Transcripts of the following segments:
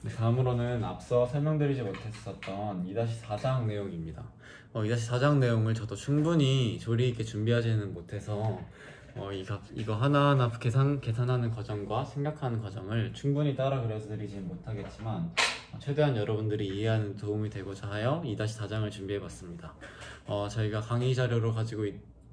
다음으로는 앞서 설명드리지 못했었던 2-4장 내용입니다. 2-4장 내용을 저도 충분히 조리 있게 준비하지는 못해서 이거 하나하나 계산하는 과정과 생각하는 과정을 충분히 따라 그려드리진 못하겠지만 최대한 여러분들이 이해하는 도움이 되고자 하여 2-4장을 준비해봤습니다. 저희가 강의 자료로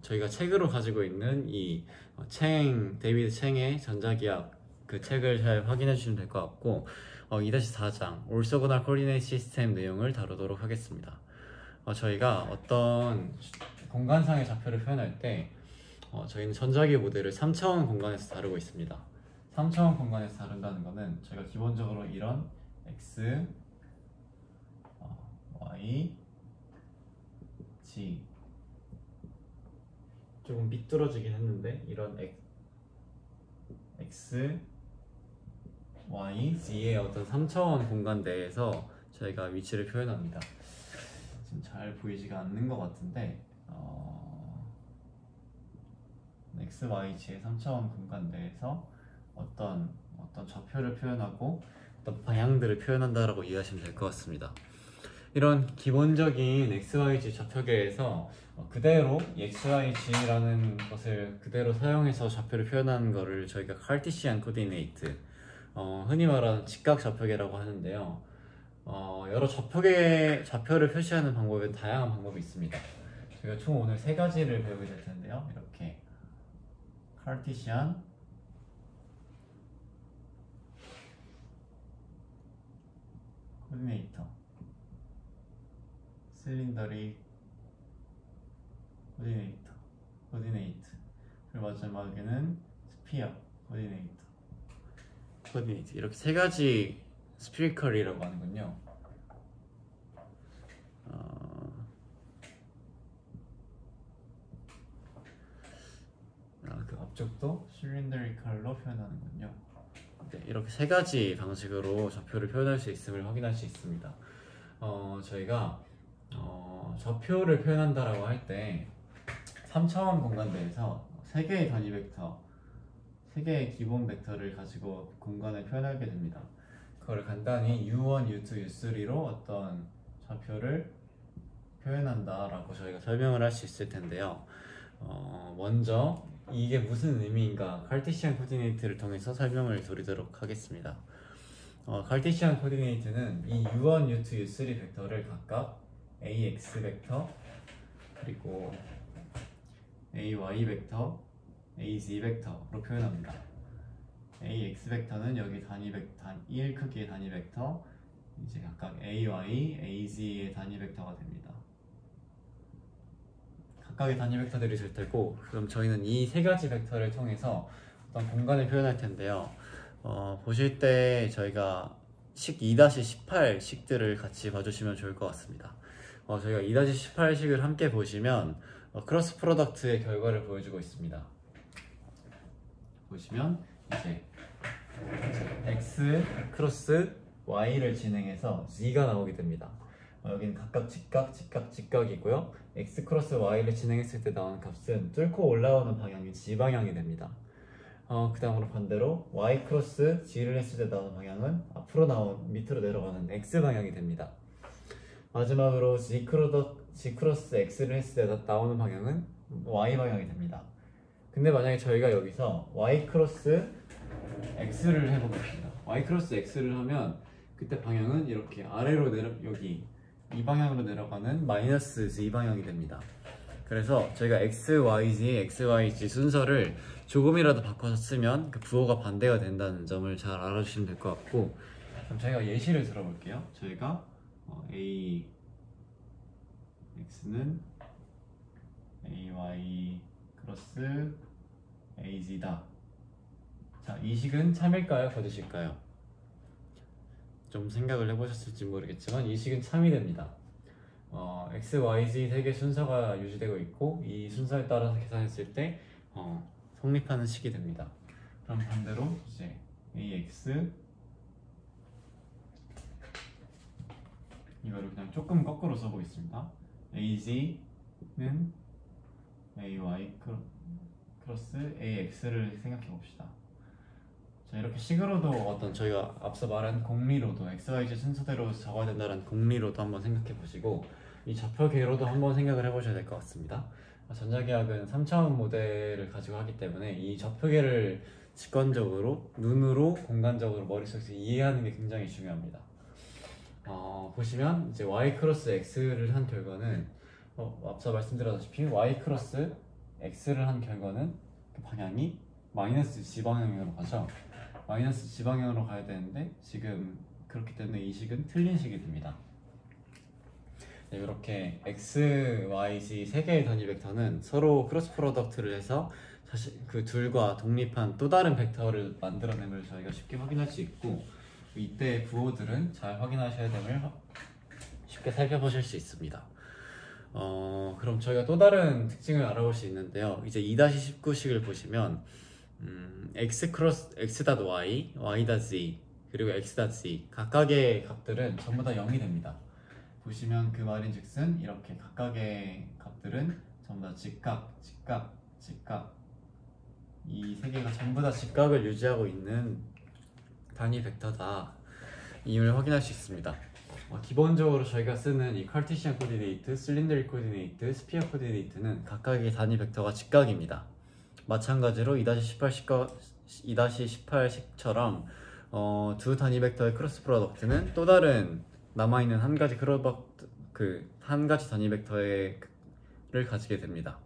저희가 책으로 가지고 있는 이 데이비드 챙의 전자기학 그 책을 잘 확인해 주시면 될 것 같고 2-4장 올소고날 코디네이트 시스템 내용을 다루도록 하겠습니다. 저희가 어떤 공간상의 좌표를 표현할 때 저희는 전자기 모델을 3차원 공간에서 다루고 있습니다. 3차원 공간에서 다룬다는 것은 저희가 기본적으로 이런 X, Y, G 조금 삐뚤어지긴 했는데 이런 X, Y, Z의 어떤 3차원 공간 내에서 저희가 위치를 표현합니다. 지금 잘 보이지가 않는 것 같은데 X, Y, G의 3차원 공간 내에서 어떤 좌표를 표현하고 어떤 방향들을 표현한다라고 이해하시면 될 것 같습니다. 이런 기본적인 XYZ 좌표계에서 그대로 XYG라는 것을 그대로 사용해서 좌표를 표현하는 것을 저희가 카르티시안 코디네이트 흔히 말하는 직각 좌표계라고 하는데요. 여러 좌표를 표시하는 방법에 다양한 방법이 있습니다. 저희가 총 오늘 3가지를 배우게 될 텐데요. 이렇게 카르티시안, 코디네이터, 실린더리 코디네이트, 그리고 마지막에는 스피어 코디네이트 이렇게 3가지 스피리컬이라고 하는군요. 그 앞쪽도 실린더리컬로 표현하는군요. 네, 이렇게 3가지 방식으로 좌표를 표현할 수 있음을 확인할 수 있습니다. 저희가 좌표를 표현한다라고 할 때 3차원 공간 내에서 3개의 단위 벡터, 3개의 기본 벡터를 가지고 공간을 표현하게 됩니다. 그걸 간단히 U1, U2, U3로 어떤 좌표를 표현한다라고 저희가 설명을 할 수 있을 텐데요. 먼저 이게 무슨 의미인가 카르티시안 코디네이트를 통해서 설명을 드리도록 하겠습니다. 카르티시안 코디네이트는 이 U1, U2, U3 벡터를 각각 AX 벡터, 그리고 AY 벡터, AZ 벡터로 표현합니다. AX 벡터는 여기 1 크기의 단위 벡터, 이제 각각 AY, AZ의 단위 벡터가 됩니다. 각각의 단위 벡터들이 있을 테고, 그럼 저희는 이 3가지 벡터를 통해서 어떤 공간을 표현할 텐데요. 보실 때 저희가 식 2-18 식들을 같이 봐주시면 좋을 것 같습니다. 저희가 2-18 식을 함께 보시면 크로스 프로덕트의 결과를 보여주고 있습니다. 보시면 이제 X 크로스 Y를 진행해서 Z가 나오게 됩니다. 여기는 각각 직각이고요. X 크로스 Y를 진행했을 때 나오는 값은 뚫고 올라오는 방향이 Z 방향이 됩니다. 그 다음으로 반대로 Y 크로스 G를 했을 때 나오는 방향은 밑으로 내려가는 X 방향이 됩니다. 마지막으로 G 크로스 X를 했을 때 나오는 방향은 Y 방향이 됩니다. 근데 만약에 저희가 여기서 Y 크로스 X를 해봅시다. Y 크로스 X를 하면 그때 방향은 이렇게 아래로 여기 이 방향으로 내려가는 마이너스 Z 방향이 됩니다. 그래서 저희가 XYG 순서를 조금이라도 바꿔서 쓰면 그 부호가 반대가 된다는 점을 잘 알아주시면 될 것 같고, 그럼 저희가 예시를 들어볼게요. 저희가 AX는 AY 크로스 AZ다. 자, 이 식은 참일까요? 거짓일까요? 좀 생각을 해보셨을지 모르겠지만 이 식은 참이 됩니다. X, Y, Z 3개 순서가 유지되고 있고 이 순서에 따라서 계산했을 때 성립하는 식이 됩니다. 그럼 반대로 이제 AX 이거를 그냥 조금 거꾸로 써보겠습니다. AZ는 AY 크로스 AX를 생각해 봅시다. 자, 이렇게 식으로도 어떤 저희가 앞서 말한 공리로도 XYZ 순서대로 적어야 된다는 공리로도 한번 생각해 보시고 이 좌표계로도 한번 생각을 해보셔야 될 것 같습니다. 전자기학은 3차원 모델을 가지고 하기 때문에 이 좌표계를 직관적으로 눈으로 공간적으로 머릿속에서 이해하는 게 굉장히 중요합니다. 보시면 이제 y 크로스 x를 한 결과는 앞서 말씀드렸다시피 y 크로스 x를 한 결과는 그 방향이 마이너스 G방향으로 가죠. 마이너스 G방향으로 가야 되는데 지금 그렇기 때문에 이 식은 틀린 식이 됩니다. 네, 이렇게 x, y, z 세 개의 단위 벡터는 서로 크로스 프로덕트를 해서 사실 그 둘과 독립한 또 다른 벡터를 만들어내는 걸 저희가 쉽게 확인할 수 있고 이때 부호들은 잘 확인하셔야 됨을 쉽게 살펴보실 수 있습니다. 그럼 저희가 또 다른 특징을 알아볼 수 있는데요. 이제 2-19식을 보시면 x 크로스 x.y, y.z 그리고 x.z 각각의 값들은 전부 다 0이 됩니다. 보시면 그 말인즉슨 이렇게 각각의 값들은 전부 다 직각, 직각, 직각 이 세 개가 전부 다 직각을 유지하고 있는 단위 벡터다 임을 확인할 수 있습니다. 기본적으로 저희가 쓰는 이 카르테시안 코디네이트, 실린더릭 코디네이트, 스피어 코디네이트는 각각의 단위 벡터가 직각입니다. 마찬가지로 2-18식처럼 두 단위 벡터의 크로스 프로덕트는 또 다른 남아있는 한 가지 한 가지 단위 벡터를 가지게 됩니다.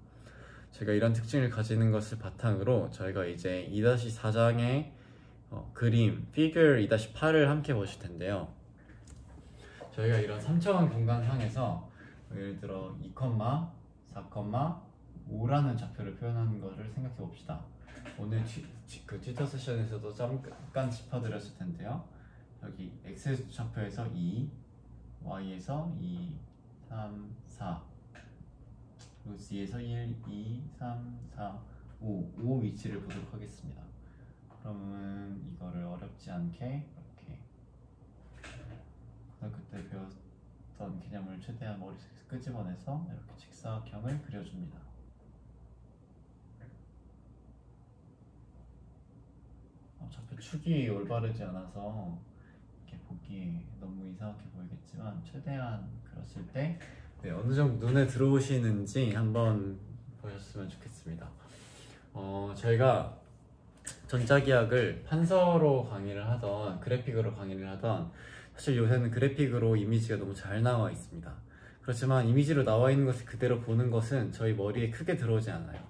저희가 이런 특징을 가지는 것을 바탕으로 저희가 이제 2-4장의 그림, figure 2-8을 함께 보실 텐데요. 저희가 이런 3차원 공간상에서 예를 들어 2, 4,5라는 좌표를 표현하는 것을 생각해 봅시다. 오늘 그 튜터 세션에서도 잠깐 짚어드렸을 텐데요. 여기 x 좌표에서 2, y에서 2, 3, 4 그리고 z에서 1, 2, 3, 4, 5 위치를 보도록 하겠습니다. 그러면 이거를 어렵지 않게 이렇게 그때 배웠던 개념을 최대한 머릿속에서 끄집어내서 이렇게 직사각형을 그려줍니다. 어차피 축이 올바르지 않아서 이렇게 보기 너무 이상하게 보이겠지만 최대한 그렸을 때 어느 정도 눈에 들어오시는지 한번 보셨으면 좋겠습니다. 저희가 전자기학을 판서로 강의를 하던 그래픽으로 강의를 하던 사실 요새는 그래픽으로 이미지가 너무 잘 나와 있습니다. 그렇지만 이미지로 나와 있는 것을 그대로 보는 것은 저희 머리에 크게 들어오지 않아요.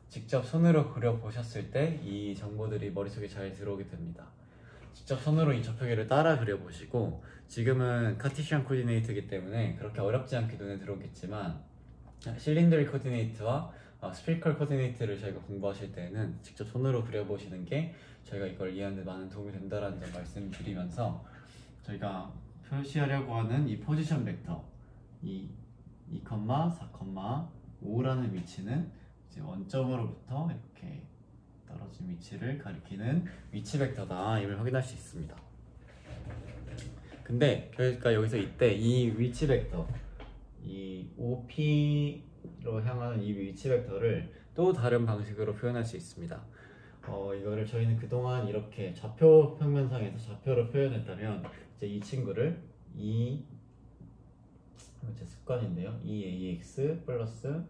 직접 손으로 그려보셨을 때 이 정보들이 머릿속에 잘 들어오게 됩니다. 직접 손으로 이 좌표계를 따라 그려보시고 지금은 카티시안 코디네이트이기 때문에 그렇게 어렵지 않게 눈에 들어오겠지만 실린더릭 코디네이트와 스피리컬 코디네이트를 저희가 공부하실 때는 직접 손으로 그려보시는 게 저희가 이걸 이해하는 데 많은 도움이 된다는 점 말씀드리면서 저희가 표시하려고 하는 이 포지션 벡터 이 2,4,5라는 위치는 이제 원점으로부터 이렇게 떨어진 위치를 가리키는 위치 벡터다 임을 확인할 수 있습니다. 근데 저희가 여기서 이때 이 위치 벡터 이 OP로 향하는 이 위치 벡터를 또 다른 방식으로 표현할 수 있습니다. 이거를 저희는 그동안 이렇게 좌표 평면상에서 좌표로 표현했다면 이제 이 친구를 제 습관인데요. 2ax 플러스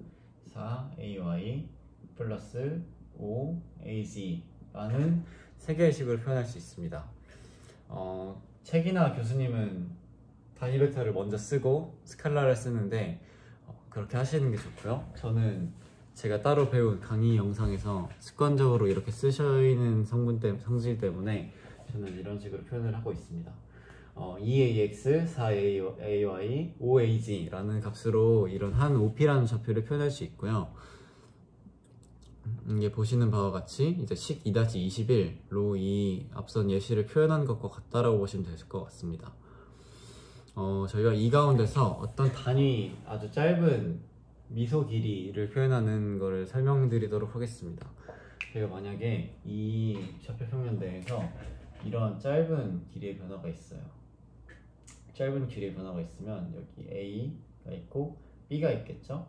4ay 플러스 5az 라는 세 개의 식으로 표현할 수 있습니다. 책이나 교수님은 단위 벡터를 먼저 쓰고 스칼라를 쓰는데 그렇게 하시는 게 좋고요. 저는 제가 따로 배운 강의 영상에서 습관적으로 이렇게 쓰시는 성질 때문에 저는 이런 식으로 표현을 하고 있습니다. 2ax, 4ay, 5az 라는 값으로 이런 한 OP라는 좌표를 표현할 수 있고요. 이게 보시는 바와 같이 이제 식 2-21로 이 앞선 예시를 표현한 것과 같다라고 보시면 될 것 같습니다. 저희가 이 가운데서 어떤 단위 아주 짧은 미소 길이를 표현하는 것을 설명드리도록 하겠습니다. 제가 만약에 이 좌표 평면 내에서 이런 짧은 길이의 변화가 있어요. 짧은 길이의 변화가 있으면 여기 A가 있고 B가 있겠죠?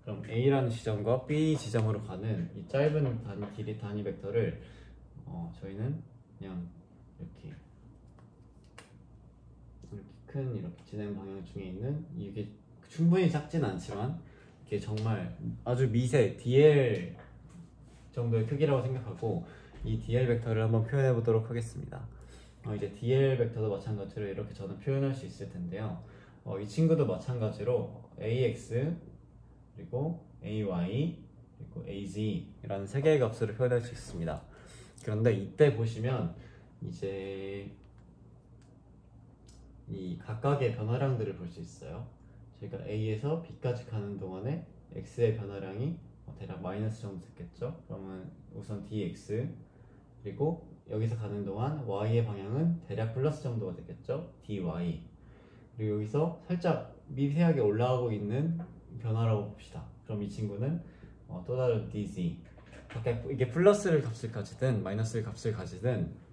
그럼 A라는 지점과 B 지점으로 가는 이 짧은 길이 단위 벡터를 저희는 그냥 이렇게 큰 이렇게 진행 방향 중에 있는 이게 충분히 작진 않지만 이게 정말 아주 미세 DL 정도의 크기라고 생각하고 이 DL 벡터를 한번 표현해 보도록 하겠습니다. 이제 DL 벡터도 마찬가지로 이렇게 저는 표현할 수 있을 텐데요. 이 친구도 마찬가지로 AX 그리고 AY 그리고 AZ 이라는 세 개의 값으로 표현할 수 있습니다. 그런데 이때 보시면 이제 이 각각의 변화량들을 볼 수 있어요. 저희가 A에서 B까지 가는 동안에 X의 변화량이 대략 마이너스 정도 됐겠죠. 그러면 우선 dx 그리고 여기서 가는 동안 y의 방향은 대략 플러스 정도가 되겠죠. dy 그리고 여기서 살짝 미세하게 올라가고 있는 변화라고 봅시다. 그럼 이 친구는 또 다른 dz 각각 이게 플러스를 값을 가지든 마이너스의 값을 가지든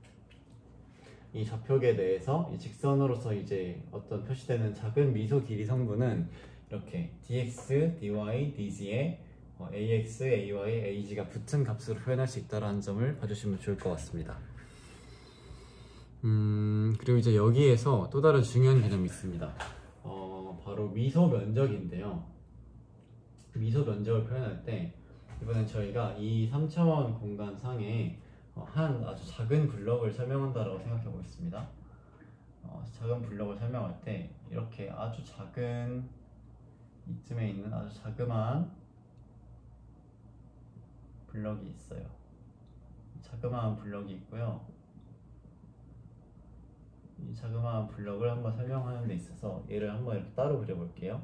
이 좌표계 내에서 이 직선으로서 이제 어떤 표시되는 작은 미소 길이 성분은 이렇게 dx, dy, dz에 ax, ay, ag가 붙은 값으로 표현할 수 있다는 점을 봐주시면 좋을 것 같습니다. 그리고 이제 여기에서 또 다른 중요한 개념이 있습니다. 바로 미소 면적인데요. 미소 면적을 표현할 때 이번엔 저희가 이 3차원 공간 상에 한 아주 작은 블럭을 설명한다라고 생각해 보겠습니다. 작은 블럭을 설명할 때 이렇게 아주 작은 이쯤에 있는 아주 자그마한 블럭이 있어요. 자그마한 블럭이 있고요. 이 자그마한 블럭을 한번 설명하는 데 있어서 얘를 한번 이렇게 따로 그려볼게요.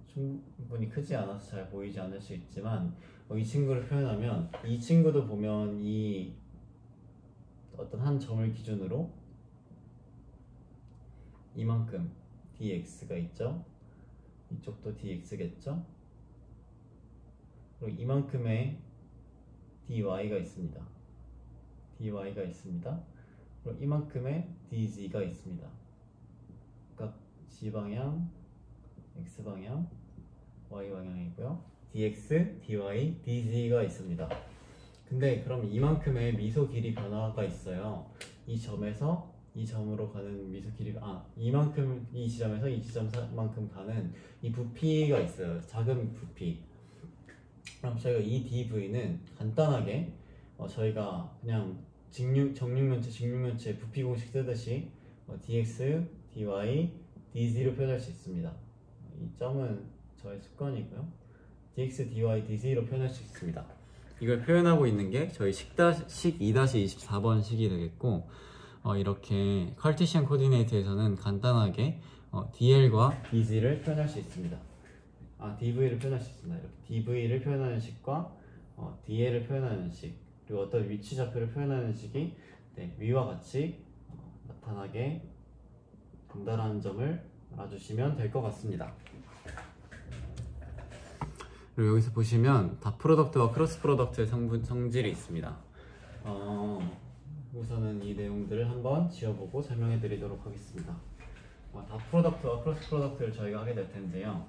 충분히 크지 않아서 잘 보이지 않을 수 있지만 이 친구를 표현하면 이 친구도 보면 이 어떤 한 점을 기준으로 이만큼 dx가 있죠. 이쪽도 dx겠죠. 그리고 이만큼의 dy가 있습니다. dy가 있습니다. 그리고 이만큼의 dz가 있습니다. 각각 g방향, x방향, y방향이고요. dx, dy, dz가 있습니다. 근데 그럼 이만큼의 미소 길이 변화가 있어요. 이 점에서 이 점으로 가는 미소 길이가 이만큼 이 지점에서 이 지점만큼 가는 이 부피가 있어요. 작은 부피. 그럼 저희가 이 dv는 간단하게 저희가 그냥 정육면체, 직육면체 부피 공식 쓰듯이 dx, dy, dz로 표현할 수 있습니다. 이 점은 저의 습관이고요. dx, dy, dz로 표현할 수 있습니다. 이걸 표현하고 있는 게 저희 식 2-24번 식이 되겠고 이렇게 카르티시안 코디네이트에서는 간단하게 dl과 dz를 표현할 수 있습니다. dv를 표현할 수 있습니다. 이렇게 dv를 표현하는 식과 dl을 표현하는 식 그리고 어떤 위치 좌표를 표현하는 식이 위와 같이 나타나게 된다는 점을 알아주시면 될 것 같습니다. 그리고 여기서 보시면 닷 프로덕트와 크로스 프로덕트의 성질이 있습니다. 우선은 이 내용들을 한번 지어보고 설명해 드리도록 하겠습니다. 닷 프로덕트와 크로스 프로덕트를 저희가 하게 될 텐데요.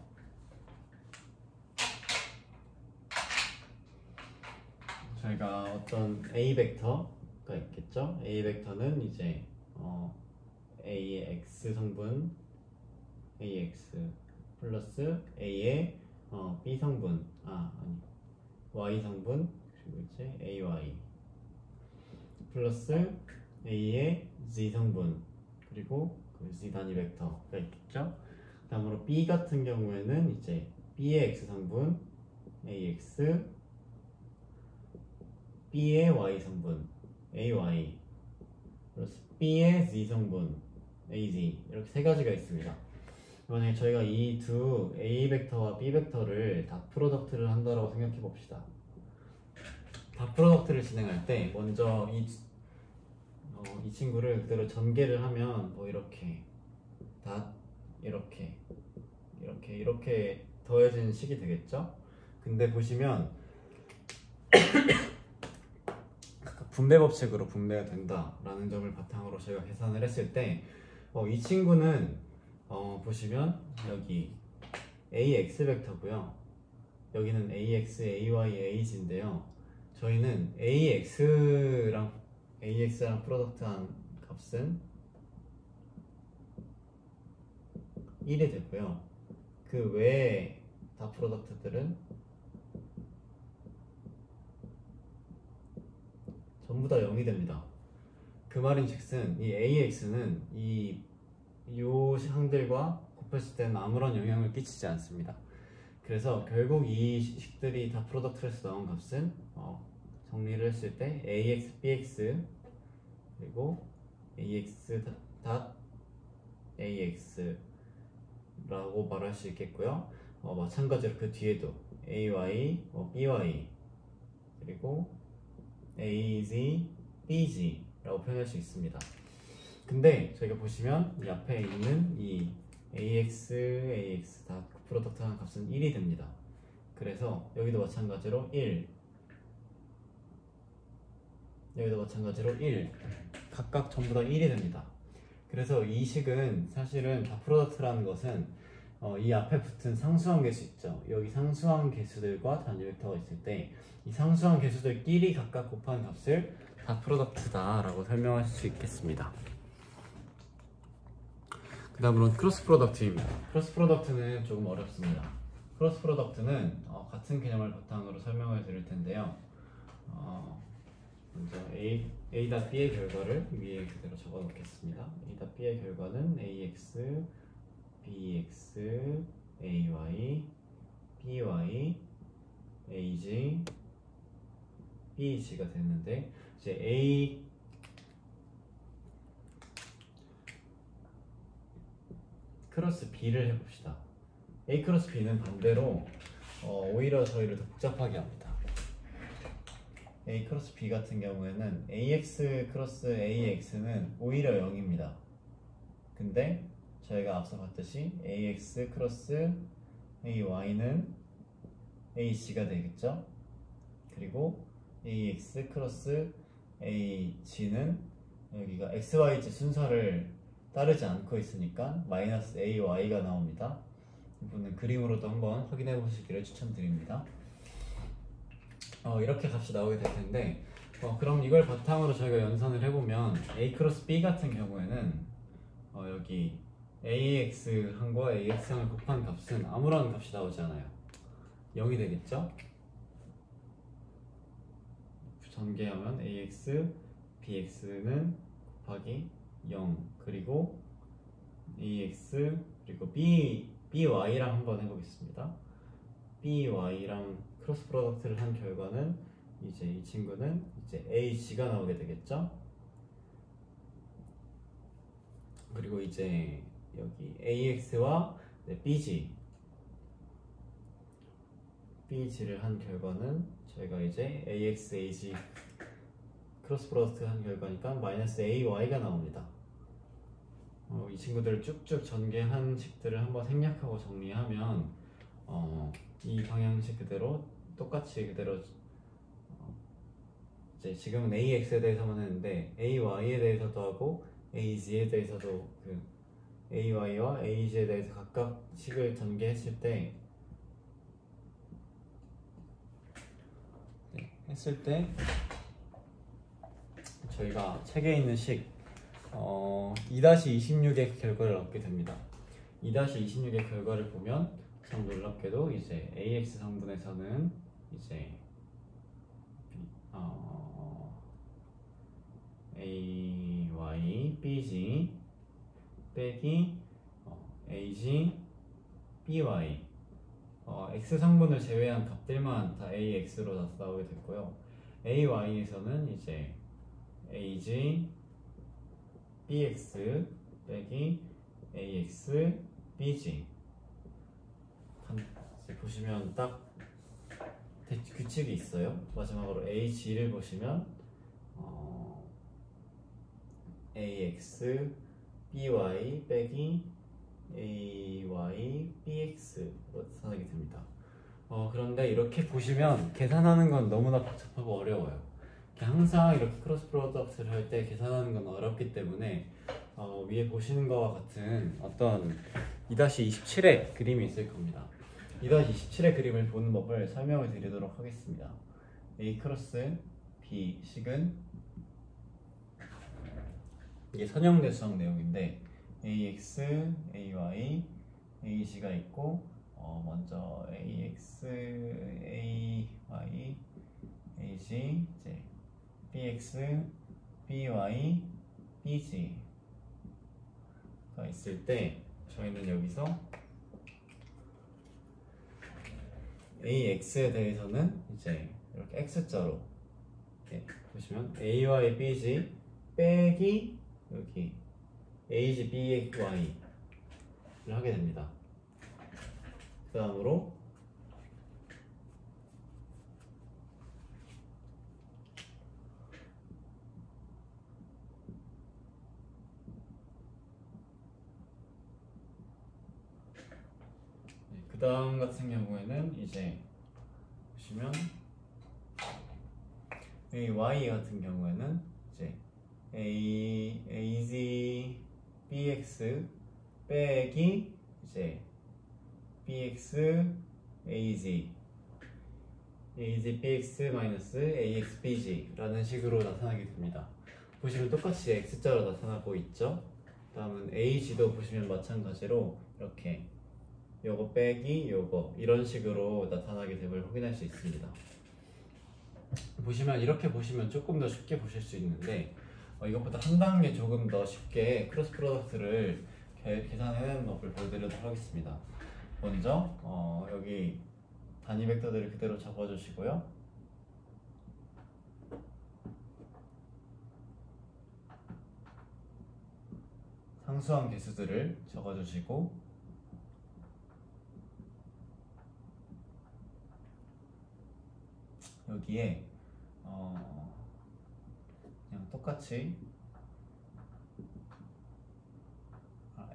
저희가 어떤 A 벡터가 있겠죠? A 벡터는 이제 A의 X 성분 AX 플러스 A의 B 성분 Y 성분 그리고 이제 AY 플러스 A의 Z 성분 그리고 그 Z 단위 벡터가 있겠죠? 다음으로 B 같은 경우에는 이제 B의 X 성분 AX B의 Y 성분 AY 플러스 B의 Z 성분 AZ 이렇게 세 가지가 있습니다. 만약에 저희가 이 두 A 벡터와 B 벡터를 닷 프로덕트를 한다고 생각해 봅시다. 닷 프로덕트를 진행할 때 먼저 이 친구를 그대로 전개를 하면 이렇게 닷 이렇게 더해진 식이 되겠죠? 근데 보시면 분배 법칙으로 분배가 된다라는 점을 바탕으로 저희가 계산을 했을 때 이 친구는 보시면 여기 AX 벡터고요. 여기는 AX, AY, AZ인데요. 저희는 AX랑 프로덕트한 값은 1이 되고요. 그 외에 다 프로덕트들은 전부 다 0이 됩니다. 그 말인즉슨 이 AX는 이 항들과 곱했을 때는 아무런 영향을 끼치지 않습니다. 그래서 결국 이 식들이 다 프로덕트에서 나온 값은 정리를 했을 때 AX, BX 그리고 AX AX 라고 말할 수 있겠고요. 마찬가지로 그 뒤에도 AY, BY 그리고 AZ, BG 라고 표현할 수 있습니다. 근데 저희가 보시면 이 앞에 있는 이 AX 다 프로덕트 하는 값은 1이 됩니다. 그래서 여기도 마찬가지로 1, 여기도 마찬가지로 1, 각각 전부 다 1이 됩니다. 그래서 이 식은 사실은 다 프로덕트라는 것은 이 앞에 붙은 상수항 개수 있죠. 여기 상수항 개수들과 단위 벡터가 있을 때 이 상수항 개수들끼리 각각 곱한 값을 다 프로덕트다 라고 설명할 수 있겠습니다. 그 다음으로는 크로스 프로덕트입니다. 크로스 프로덕트는 조금 어렵습니다. 크로스 프로덕트는 같은 개념을 바탕으로 설명을 드릴 텐데요. 먼저 A.B의 결과를 위에 그대로 적어 놓겠습니다. A.B의 결과는 AX, BX, AY, BY, AG, BG가 됐는데 이제 A 크로스 B를 해봅시다. A 크로스 B는 반대로 오히려 저희를 더 복잡하게 합니다. A 크로스 B 같은 경우에는 AX 크로스 AX는 오히려 0입니다. 근데 저희가 앞서 봤듯이 AX 크로스 AY는 AC가 되겠죠. 그리고 AX 크로스 AG는 여기가 XYZ 순서를 따르지 않고 있으니까 마이너스 AY가 나옵니다. 이분은 그림으로도 한번 확인해 보시기를 추천드립니다. 이렇게 값이 나오게 될 텐데 그럼 이걸 바탕으로 저희가 연산을 해보면 A 크로스 B 같은 경우에는 여기 AX항과 AX항을 곱한 값은 아무런 값이 나오지 않아요. 0이 되겠죠? 전개하면 AX, BX는 곱하기 0 그리고 AX 그리고 BY랑 한번 해보겠습니다. BY랑 크로스 프로덕트를 한 결과는 이제 이 친구는 이제 AG가 나오게 되겠죠. 그리고 이제 여기 AX와 BG를 한 결과는 저희가 이제 AX, AG 크로스 프로덕트 한 결과니까 마이너스 AY가 나옵니다. 이 친구들을 쭉쭉 전개한 식들을 한번 생략하고 정리하면 이 방향식 그대로 똑같이 그대로 이제 지금은 AX에 대해서만 했는데 AY에 대해서도 하고 AZ에 대해서도 그 AY와 AZ에 대해서 각각 식을 전개했을 때 저희가 책에 있는 식 2-26의 결과를 얻게 됩니다. 2-26의 결과를 보면 참 놀랍게도 이제 AX 성분에서는 이제 AY, BG 빼기 AG, BY X 성분을 제외한 값들만 다 AX로 다 나오게 됐고요. AY에서는 이제 AG, BX 빼기 AX, BG 보시면 딱 규칙이 있어요. 마지막으로 AG를 보시면 AX, BY 빼기 AY, BX로 나타나게 됩니다. 그런데 이렇게 보시면 계산하는 건 너무나 복잡하고 어려워요. 항상 이렇게 크로스 프로덕트를 할 때 계산하는 건 어렵기 때문에 위에 보시는 것과 같은 어떤 2-27의 그림이 있을 겁니다. 2-27의 그림을 보는 법을 설명을 드리도록 하겠습니다. A 크로스 B 식은 이게 선형대 수학 내용인데 AX, AY, AC가 있고 먼저 AX, AY, AC, 이제 BX, BY, BG가 있을 때 저희는 여기서 AX에 대해서는 이제 이렇게 X자로 보시면 AY, BG 빼기 여기 AG, BY를 하게 됩니다. 그 다음으로 그 다음 같은 경우에는 이제 보시면 AY 같은 경우에는 이제 AZ, BX 빼기 이제 BX, AZ, BX 마이너스 AX, BG 라는 식으로 나타나게 됩니다. 보시면 똑같이 X자로 나타나고 있죠. 다음은 AG도 보시면 마찬가지로 이렇게 요거 빼기 요거 이런 식으로 나타나게 됨을 확인할 수 있습니다. 보시면 이렇게 보시면 조금 더 쉽게 보실 수 있는데 이것보다 한 단계 조금 더 쉽게 크로스 프로덕트를 계산해내는 법을 보여드리도록 하겠습니다. 먼저 여기 단위 벡터들을 그대로 적어주시고요. 상수함 개수들을 적어주시고 여기에 그냥 똑같이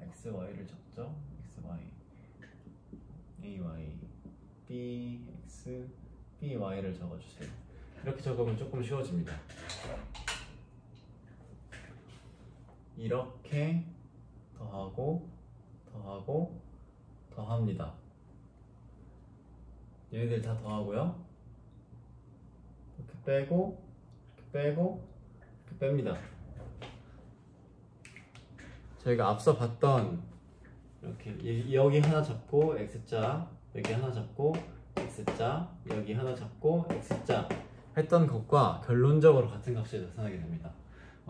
x, y를 적죠. x, y, a, y, b, x, b, y를 적어주세요. 이렇게 적으면 조금 쉬워집니다. 이렇게 더하고 더하고 더합니다. 얘네들 다 더하고요. 이렇게 빼고 이렇게 빼고 이렇게 뺍니다. 저희가 앞서 봤던 이렇게 여기 하나 잡고 x자, 여기 하나 잡고 x자, 여기 하나 잡고 x자 했던 것과 결론적으로 같은 값이 나타나게 됩니다.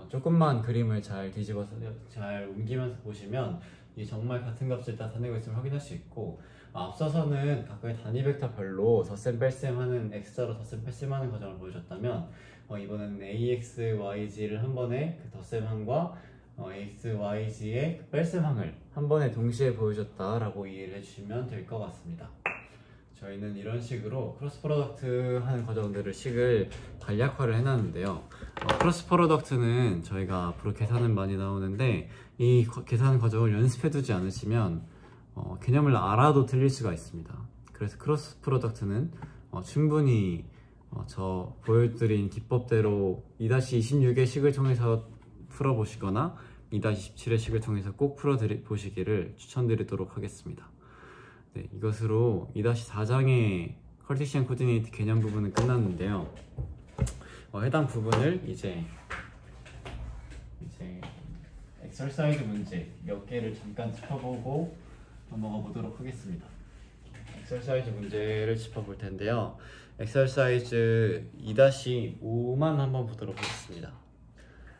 조금만 그림을 잘 뒤집어서 잘 옮기면서 보시면 이게 정말 같은 값을 나타내고 있음을 확인할 수 있고, 앞서서는 각각의 단위 벡터별로 덧셈 뺄셈 하는 x자로 덧셈 뺄셈 하는 과정을 보여줬다면 이번에는 ax, yz를 한 번에 그 덧셈함과 ax, yz의 그 뺄셈함을 한 번에 동시에 보여줬다라고 이해를 해주시면 될 것 같습니다. 저희는 이런 식으로 크로스 프로덕트 하는 과정들을 식을 간략화를 해놨는데요. 크로스 프로덕트는 저희가 앞으로 계산은 많이 나오는데 이 계산 과정을 연습해두지 않으시면 개념을 알아도 틀릴 수가 있습니다. 그래서 크로스 프로덕트는 충분히 저 보여드린 기법대로 2-26의 식을 통해서 풀어보시거나 2-27의 식을 통해서 꼭 풀어보시기를 추천드리도록 하겠습니다. 네, 이것으로 2-4장의 카르테시안 코디네이트 개념 부분은 끝났는데요. 해당 부분을 이제 엑서사이즈 문제 몇 개를 잠깐 짚어보고 넘어가 보도록 하겠습니다. 엑서사이즈 문제를 짚어볼 텐데요. 엑서사이즈 2-5만 한번 보도록 하겠습니다.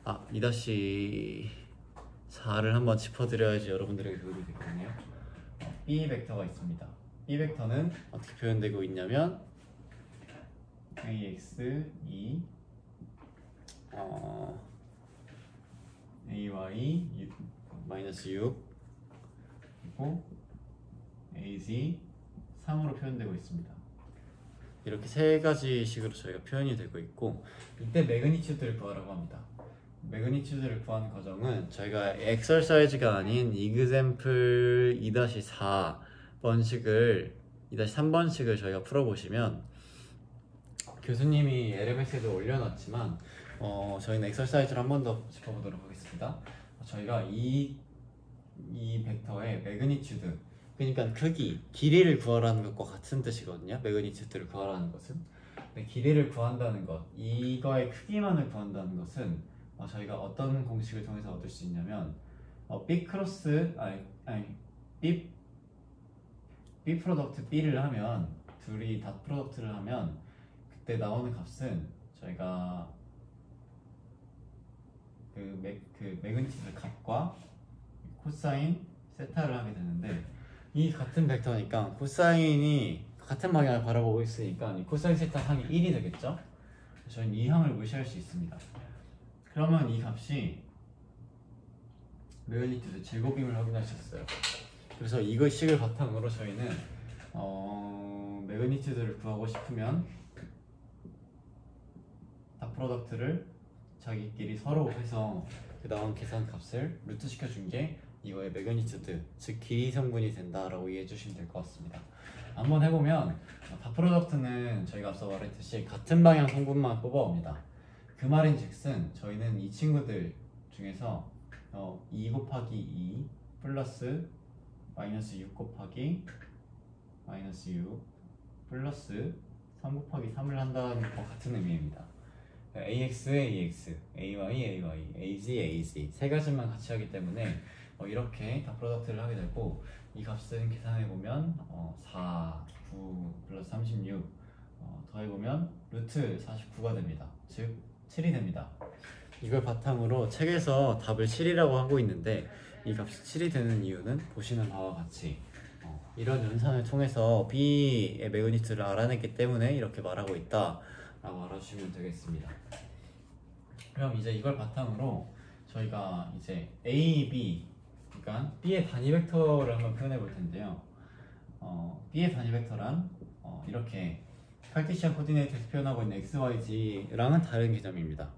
2-4를 한번 짚어드려야지 여러분들에게 도움이 되거든요. B 벡터가 있습니다. B 벡터는 어떻게 표현되고 있냐면 AX, E, AY, 마이너스 6 그리고 AZ, 3으로 표현되고 있습니다. 이렇게 세 가지 식으로 저희가 표현이 되고 있고, 이때 매그니튜드를 구하라고 합니다. 매그니튜드를 구하는 과정은 저희가 엑서사이즈가 아닌 example 2-3번식을 저희가 풀어보시면 교수님이 LMS에도 올려놨지만 저희는 엑서사이즈를 한 번 더 짚어보도록 하겠습니다. 저희가 이 벡터의 매그니튜드, 그러니까 크기, 길이를 구하라는 것과 같은 뜻이거든요. 매그니튜드를 구하라는 것은 근데 길이를 구한다는 것, 이거의 크기만을 구한다는 것은 저희가 어떤 공식을 통해서 얻을 수 있냐면 B 크로스 B 프로덕트 B를 하면 둘이 닷 프로덕트를 하면 그때 나오는 값은 저희가 그 매그니튜드 값과 코사인 세타를 하게 되는데, 이 같은 벡터니까 코사인이 같은 방향을 바라보고 있으니까 이 코사인 세타 항이 1이 되겠죠? 저희는 이 항을 무시할 수 있습니다. 그러면 이 값이 매그니튜드 제곱임을 확인할 수 있어요. 그래서 이것식을 바탕으로 저희는 매그니튜드를 구하고 싶으면 다 프로덕트를 자기끼리 서로 해서 그 나온 계산 값을 루트 시켜준 게 이거의 매그니튜드, 즉 길이 성분이 된다라고 이해해 주시면 될 것 같습니다. 한번 해보면 다 프로덕트는 저희가 앞서 말했듯이 같은 방향 성분만 뽑아옵니다. 그 말인즉슨 저희는 이 친구들 중에서 2 곱하기 2 플러스 마이너스 6 곱하기 마이너스 6 플러스 3 곱하기 3을 한다는 것 같은 의미입니다. AX, AX, AY, AY, AZ, AZ 세 가지만 같이 하기 때문에 이렇게 다 프로덕트를 하게 되고, 이 값은 계산해보면 4, 9 플러스 36 더해보면 루트 49가 됩니다. 즉 7이 됩니다. 이걸 바탕으로 책에서 답을 7이라고 하고 있는데, 이 값이 7이 되는 이유는 보시는 바와 같이 이런 연산을 통해서 B의 매그니튜드를 알아냈기 때문에 이렇게 말하고 있다 라고 알아주시면 되겠습니다. 그럼 이제 이걸 바탕으로 저희가 이제 A, B, 그러니까 B의 단위 벡터를 한번 표현해 볼 텐데요. B의 단위 벡터란 이렇게 칼티시안 코디네이트에서 표현하고 있는 X, Y, Z랑은 다른 개념입니다.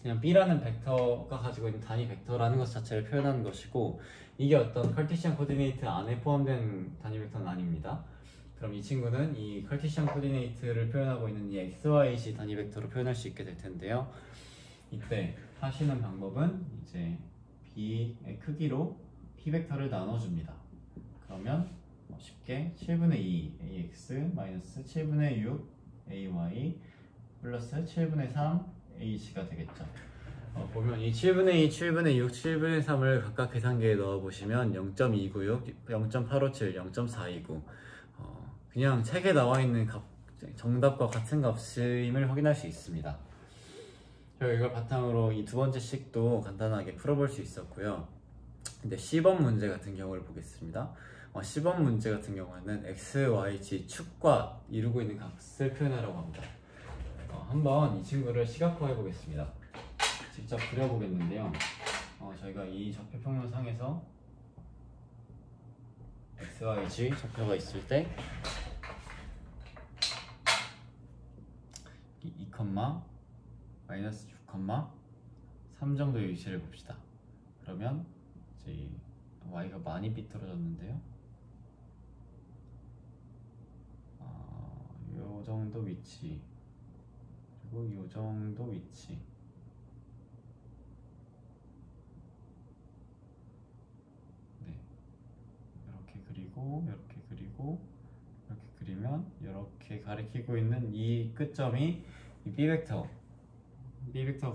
그냥 B라는 벡터가 가지고 있는 단위 벡터라는 것 자체를 표현하는 것이고, 이게 어떤 칼티시안 코디네이트 안에 포함된 단위 벡터는 아닙니다. 그럼 이 친구는 이 칼티시안 코디네이트를 표현하고 있는 이 XYZ 단위 벡터로 표현할 수 있게 될 텐데요. 이때 하시는 방법은 이제 B의 크기로 P 벡터를 나눠줍니다. 그러면 쉽게 7분의 2 AX 마이너스 7분의 6 AY 플러스 7분의 3 AC가 되겠죠. 보면 이 7분의 2, 7분의 6, 7분의 3을 각각 계산기에 넣어보시면 0.296, 0.857, 0.429 그냥 책에 나와 있는 정답과 같은 값임을 확인할 수 있습니다. 이걸 바탕으로 이 두 번째 식도 간단하게 풀어볼 수 있었고요. 근데 C번 문제 같은 경우를 보겠습니다. C번 문제 같은 경우에는 X, Y, Z 축과 이루고 있는 값을 표현하라고 합니다. 한번 이 친구를 시각화해 보겠습니다. 직접 그려보겠는데요. 저희가 이 좌표 평면상에서 X, Y, Z 좌표가 있을 때 2, 마이너스 6, 3 정도의 위치를 봅시다. 그러면 이제 Y가 많이 삐뚤어졌는데요. 요 정도 위치, 그리고 요 정도 위치. 네. 이렇게 그리고, 이렇게 그리고, 이렇게 그리면 이렇게 가리키고 있는 이 끝점이 이 B벡터가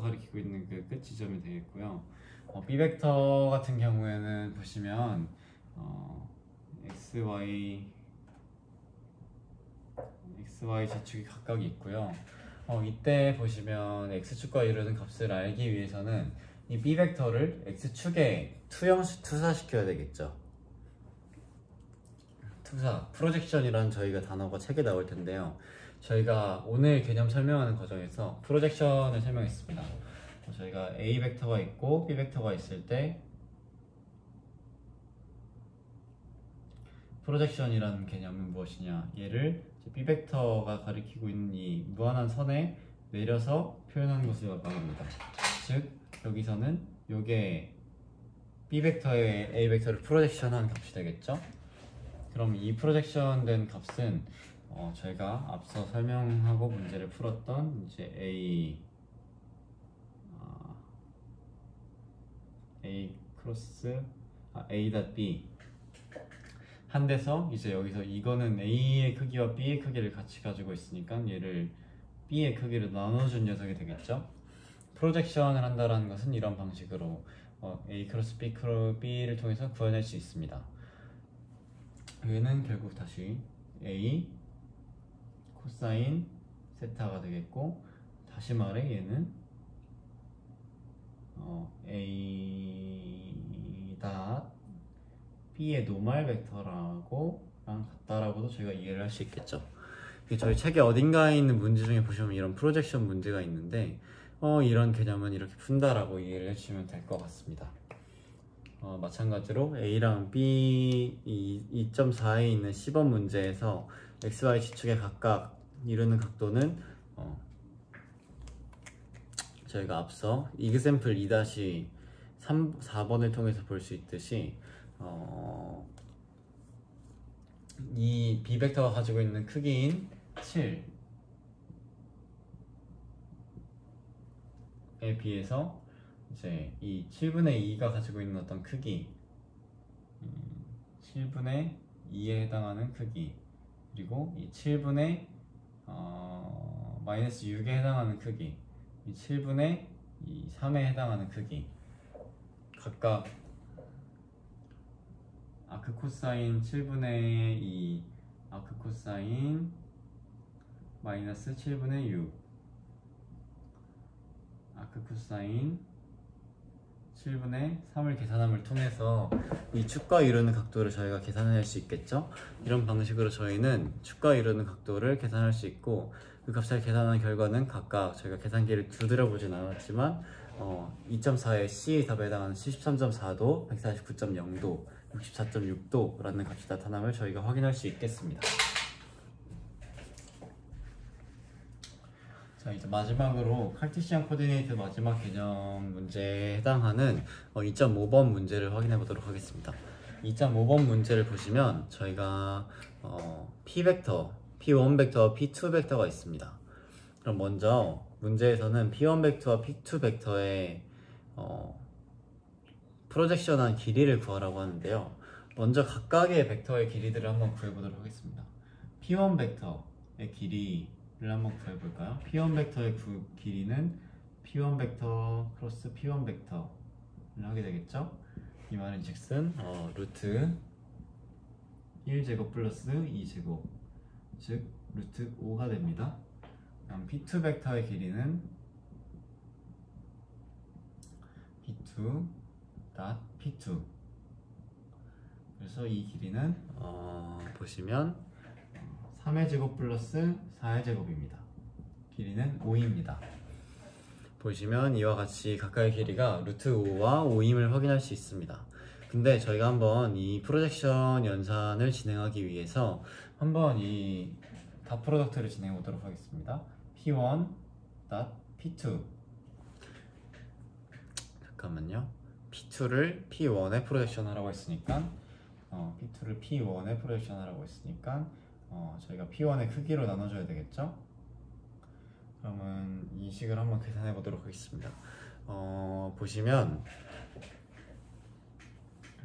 가리키고 있는 그 끝 지점이 되겠고요. B벡터 같은 경우에는 보시면 X, Y 좌측이 각각 있고요. 이때 보시면 X축과 이루는 값을 알기 위해서는 이 B벡터를 X축에 투사시켜야 되겠죠. 투사, 프로젝션이라는 저희가 단어가 책에 나올 텐데요. 저희가 오늘 개념 설명하는 과정에서 프로젝션을 설명했습니다. 저희가 A 벡터가 있고 B 벡터가 있을 때 프로젝션이라는 개념은 무엇이냐, 얘를 B 벡터가 가리키고 있는 이 무한한 선에 내려서 표현하는 것을 말합니다. 즉 여기서는 요게 B 벡터에 A 벡터를 프로젝션한 값이 되겠죠. 그럼 이 프로젝션 된 값은 저희가 앞서 설명하고 문제를 풀었던 이제 A 크로스 A.B 한데서 이제 여기서 이거는 A의 크기와 B의 크기를 같이 가지고 있으니까 얘를 B의 크기를 나눠준 녀석이 되겠죠. 프로젝션을 한다는 것은 이런 방식으로 A 크로스 B를 통해서 구해낼 수 있습니다. 얘는 결국 다시 A 코사인 세타가 되겠고, 다시 말해 얘는 A 닷 B의 노멀 벡터라고 같다라고도 저희가 이해를 할 수 있겠죠. 저희 책에 어딘가에 있는 문제 중에 보시면 이런 프로젝션 문제가 있는데 이런 개념은 이렇게 푼다라고 이해를 해주시면 될 것 같습니다. 마찬가지로 A랑 B 2.4에 있는 10번 문제에서 XY 지축에 각각 이루는 각도는 저희가 앞서 example 2-4번을 통해서 볼 수 있듯이 이 B 벡터가 가지고 있는 크기인 7에 비해서 이제 이 7분의 2가 가지고 있는 어떤 크기, 7분의 2에 해당하는 크기, 그리고 이 7분의 마이너스 6에 해당하는 크기, 이 7분의 3에 해당하는 크기, 각각 아크 코사인 7분의 2, 아크 코사인 마이너스 7분의 6, 아크 코사인 7분의 3을 계산함을 통해서 이 축과 이루는 각도를 저희가 계산할 수 있겠죠. 이런 방식으로 저희는 축과 이루는 각도를 계산할 수 있고, 그 값을 계산한 결과는 각각 저희가 계산기를 두드려 보진 않았지만 2.4의 C의 답에 해당하는 73.4도, 149.0도, 64.6도 라는 값이 나타남을 저희가 확인할 수 있겠습니다. 자, 이제 마지막으로 칼티시안 코디네이트 마지막 개념 문제에 해당하는 2.5번 문제를 확인해 보도록 하겠습니다. 2.5번 문제를 보시면 저희가 P 벡터, P1 벡터와 P2 벡터가 있습니다. 그럼 먼저 문제에서는 P1 벡터와 P2 벡터의 프로젝션한 길이를 구하라고 하는데요. 먼저 각각의 벡터의 길이들을 한번 구해보도록 하겠습니다. P1 벡터의 길이를 한번 구해볼까요? P1 벡터의 길이는 P1 벡터 크로스 P1 벡터를 하게 되겠죠? 이 말은 즉슨 루트 1제곱 플러스 2제곱, 즉 루트 5가 됩니다. 그럼 P2 벡터의 길이는 P2 닷 P2, 그래서 이 길이는 보시면 3의 제곱 플러스 4의 제곱입니다. 길이는 5입니다. 보시면 이와 같이 각각의 길이가 루트 5와 5임을 확인할 수 있습니다. 근데 저희가 한번 이 프로젝션 연산을 진행하기 위해서 한번 이 닷 프로덕트를 진행해 보도록 하겠습니다. P1 닷 P2, 잠깐만요. P2를 P1에 프로젝션 하라고 했으니까 P2를 P1에 프로젝션 하라고 했으니까 저희가 P1의 크기로 나눠줘야 되겠죠? 그러면 이 식을 한번 계산해 보도록 하겠습니다. 보시면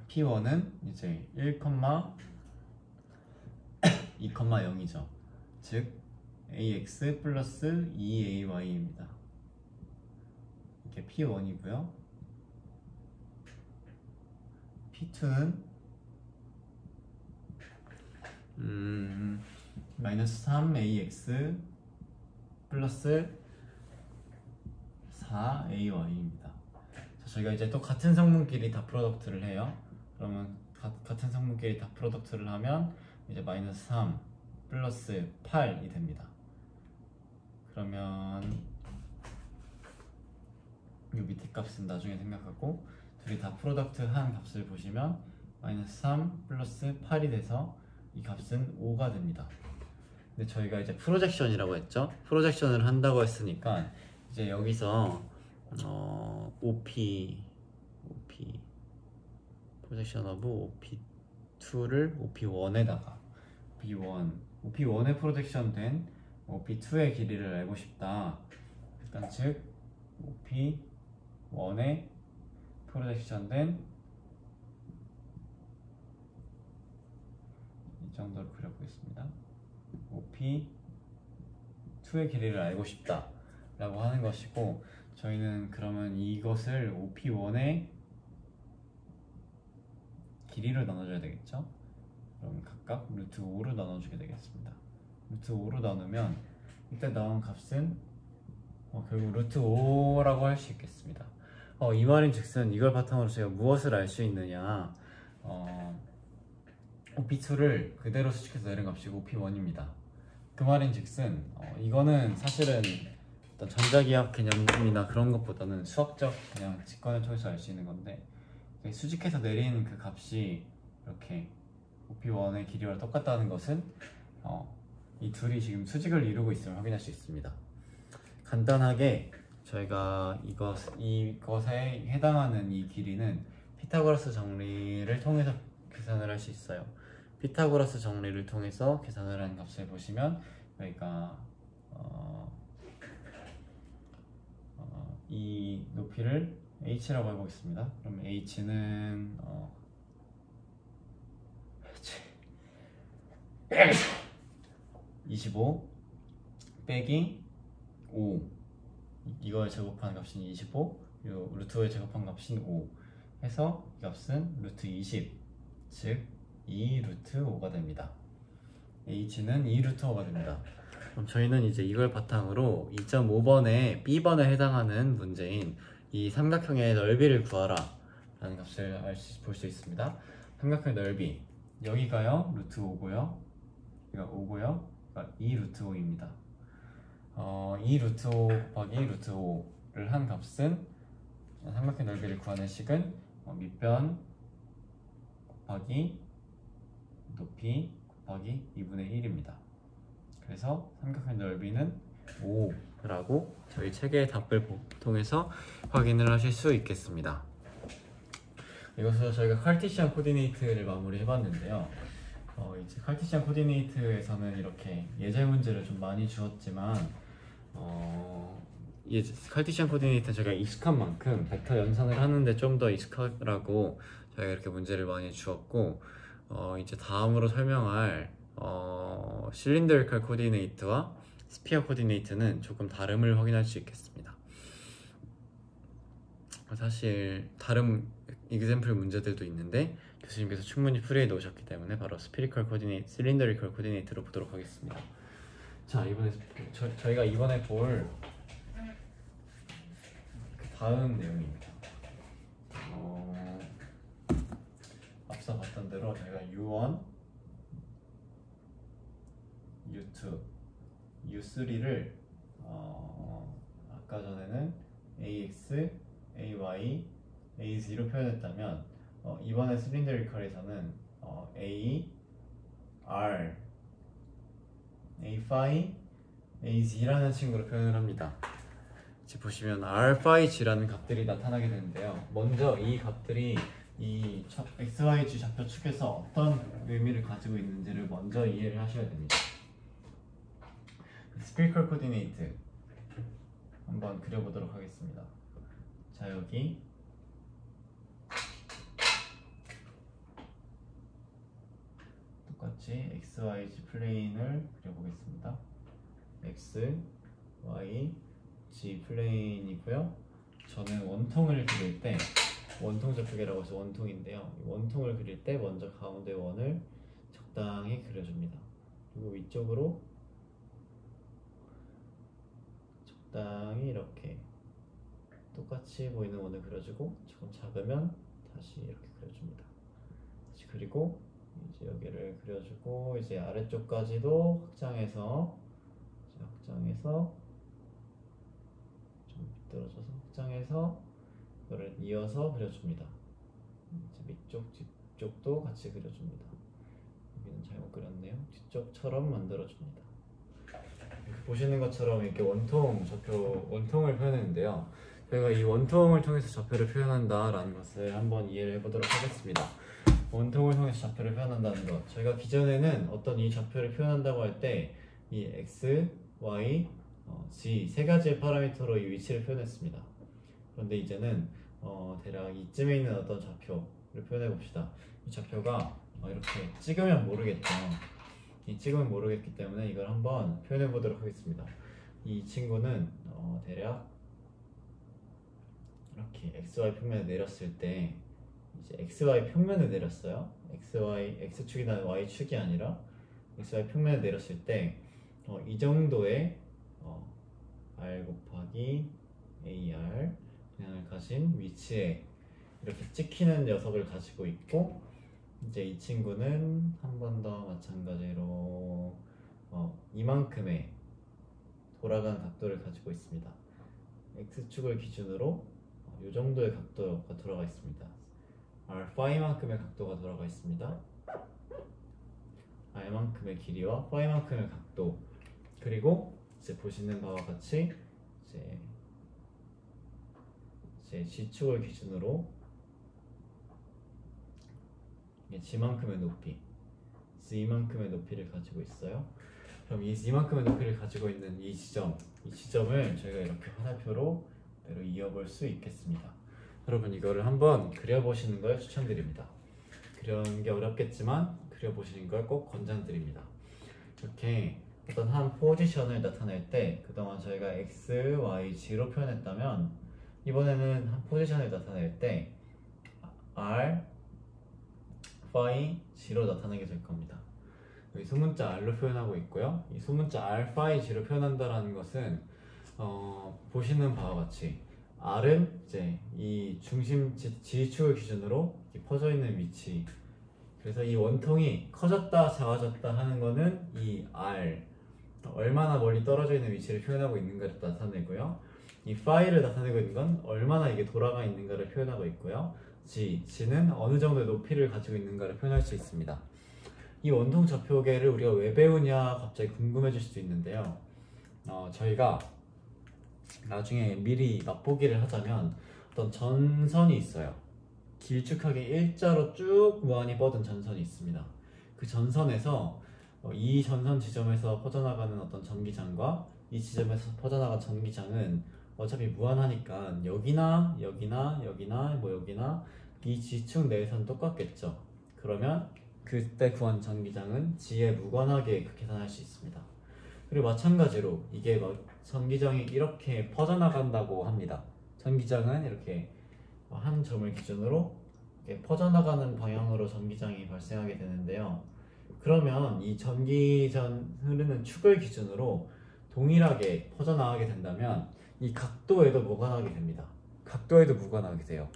P1은 이제 1,2,0이죠. 즉 AX 플러스 2AY입니다. 이게 P1이고요. P2는 마이너스 3AX 플러스 4AY입니다. 자, 저희가 이제 또 같은 성분끼리 다 프로덕트를 해요. 그러면 같은 성분끼리 다 프로덕트를 하면 이제 마이너스 3 플러스 8이 됩니다. 그러면 이 밑에 값은 나중에 생각하고 둘이 다 프로덕트 한 값을 보시면 마이너스 3 플러스 8이 돼서 이 값은 5가 됩니다. 근데 저희가 이제 프로젝션이라고 했죠. 프로젝션을 한다고 했으니까 이제 여기서 OP 프로젝션 오브 OP2를 OP1에다가 OP1에 프로젝션 된 OP2의 길이를 알고 싶다. 일단 즉 OP1에 프로젝션 된 이 정도로 그려보겠습니다. OP2 루트의 길이를 알고 싶다 라고 하는 것이고, 저희는 그러면 이것을 OP1의 길이로 나눠줘야 되겠죠. 그럼 각각 루트 5로 나눠주게 되겠습니다. 루트 5로 나누면 이때 나온 값은 결국 루트 5라고 할 수 있겠습니다. 이 말인 즉슨 이걸 바탕으로 제가 무엇을 알 수 있느냐, OP2를 그대로 수직해서 내린 값이 OP1입니다. 그 말인 즉슨 이거는 사실은 어떤 전자기학 개념이나 그런 것보다는 수학적 그냥 직관을 통해서 알 수 있는 건데, 수직해서 내린 그 값이 이렇게 OP1의 길이와 똑같다는 것은 이 둘이 지금 수직을 이루고 있음을 확인할 수 있습니다. 간단하게 저희가 이것에 해당하는 이 길이는 피타고라스 정리를 통해서 계산을 할 수 있어요. 피타고라스 정리를 통해서 계산을 한 값을 보시면 저희가 이 높이를 h라고 해보겠습니다. 그럼 h는 25 빼기 5, 이걸 제곱한 값은 25, 그리고 루트 5에 제곱한 값은 5 해서 이 값은 루트 20, 즉 2 루트 5가 됩니다. h는 2 루트 5가 됩니다. 그럼 저희는 이제 이걸 바탕으로 2.5번의 B번에 해당하는 문제인 이 삼각형의 넓이를 구하라 라는 값을 볼 수 있습니다. 삼각형의 넓이, 여기가요 루트 5고요, 여기가 5고요, 그러니까 2 루트 5입니다. 2 루트 5 곱하기 루트 5를 한 값은, 삼각형 넓이를 구하는 식은 밑변 곱하기 높이 곱하기 2분의 1입니다. 그래서 삼각형 넓이는 5라고 저희 책의 답을 통해서 확인을 하실 수 있겠습니다. 이것으로 저희가 카르티시안 코디네이트를 마무리 해봤는데요. 이제 카르티시안 코디네이트에서는 이렇게 예제 문제를 좀 많이 주었지만, 카르티시안 코디네이트는 저희가 익숙한 만큼 벡터 연산을 하는데 좀 더 익숙하라고 저희가 이렇게 문제를 많이 주었고, 이제 다음으로 설명할 실린더리컬 코디네이트와 스피어 코디네이트는 조금 다름을 확인할 수 있겠습니다. 사실 다른 이그샘플 문제들도 있는데 교수님께서 충분히 풀이해 놓으셨기 때문에 바로 스피리컬 코디네이트, 실린더리컬 코디네이트로 보도록 하겠습니다. 자, 이번에 저희가 이번에 볼 다음 내용입니다. 앞서 봤던 대로 저희가 U1, U2, U3를 아까 전에는 AX, AY, AZ로 표현했다면 이번에 실린더리컬에서는 A, R, A phi, AZ라는 친구로 표현을 합니다. 지금 보시면 R phi G라는 값들이 나타나게 되는데요. 먼저 이 값들이 이 XYG 좌표 축에서 어떤 의미를 가지고 있는지를 먼저 이해를 하셔야 됩니다. 스피리컬 코디네이트 한번 그려보도록 하겠습니다. 자, 여기 똑같이 XYG 플레인을 그려보겠습니다. X, Y, G 플레인이고요. 저는 원통을 그릴 때, 원통 좌표계라고 해서 원통인데요, 원통을 그릴 때 먼저 가운데 원을 적당히 그려줍니다. 그리고 위쪽으로 적당히 이렇게 똑같이 보이는 원을 그려주고, 조금 작으면 다시 이렇게 그려줍니다. 다시 그리고 이제 여기를 그려주고, 이제 아래쪽까지도 확장해서 좀 비뚤어져서 확장해서 이거를 이어서 그려줍니다. 이제 밑쪽, 뒤쪽도 같이 그려줍니다. 여기는 잘못 그렸네요. 뒤쪽처럼 만들어줍니다. 보시는 것처럼 이렇게 원통을 표현했는데요. 저희가 이 원통을 통해서 좌표를 표현한다라는 것을 한번 이해를 해보도록 하겠습니다. 원통을 통해서 좌표를 표현한다는 것, 저희가 기존에는 어떤 이 좌표를 표현한다고 할 때 이 x, y, g 세 가지의 파라미터로 이 위치를 표현했습니다. 그런데 이제는 대략 이쯤에 있는 어떤 좌표를 표현해 봅시다. 이 좌표가 이렇게 찍으면 모르겠죠. 이 찍으면 모르겠기 때문에 이걸 한번 표현해 보도록 하겠습니다. 이 친구는 대략 이렇게 xy 평면에 내렸을 때 이제 xy 평면에 내렸어요. x축이나 y축이 아니라 xy 평면에 내렸을 때 이 정도의 r 곱하기 ar 방향을 가진 위치에 이렇게 찍히는 녀석을 가지고 있고, 이제 이 친구는 한 번 더 마찬가지로 이만큼의 돌아간 각도를 가지고 있습니다. x축을 기준으로 이 정도의 각도가 돌아가 있습니다. r파이만큼의 각도가 돌아가 있습니다. r만큼의 길이와 파이만큼의 각도, 그리고 이제 보시는 바와 같이 이제 g축을 기준으로 g만큼의 높이, z만큼의 높이를 가지고 있어요. 그럼 이 z만큼의 높이를 가지고 있는 이 지점을 저희가 이렇게 화살표로 이어볼 수 있겠습니다. 여러분 이거를 한번 그려보시는 걸 추천드립니다. 그리는 게 어렵겠지만 그려보시는 걸 꼭 권장드립니다. 이렇게 어떤 한 포지션을 나타낼 때 그동안 저희가 x, y, g로 표현했다면 이번에는 한 포지션을 나타낼 때 r, phi, g로 나타내게 될 겁니다. 여기 소문자 r로 표현하고 있고요. 이 소문자 r, phi, g로 표현한다는 것은 보시는 바와 같이 r은 이제 이 중심 g축을 기준으로 퍼져 있는 위치, 그래서 이 원통이 커졌다 작아졌다 하는 거는 이 r, 얼마나 멀리 떨어져 있는 위치를 표현하고 있는가를 나타내고요. 이 phi를 나타내고 있는 건 얼마나 이게 돌아가 있는가를 표현하고 있고요. g는 어느 정도의 높이를 가지고 있는가를 표현할 수 있습니다. 이 원통 좌표계를 우리가 왜 배우냐 갑자기 궁금해질 수도 있는데요. 저희가 나중에 미리 맛보기를 하자면 어떤 전선이 있어요. 길쭉하게 일자로 쭉 무한히 뻗은 전선이 있습니다. 그 전선에서 이 전선 지점에서 퍼져나가는 어떤 전기장과 이 지점에서 퍼져나간 전기장은 어차피 무한하니까 여기나 여기나 여기나 여기나 이 G축 내에서는 똑같겠죠. 그러면 그때 구한 전기장은 G에 무관하게 계산할 수 있습니다. 그리고 마찬가지로 이게 전기장이 이렇게 퍼져나간다고 합니다. 전기장은 이렇게 한 점을 기준으로 이렇게 퍼져나가는 방향으로 전기장이 발생하게 되는데요. 그러면 이 전기전 흐르는 축을 기준으로 동일하게 퍼져나가게 된다면 이 각도에도 무관하게 됩니다. 각도에도 무관하게 돼요.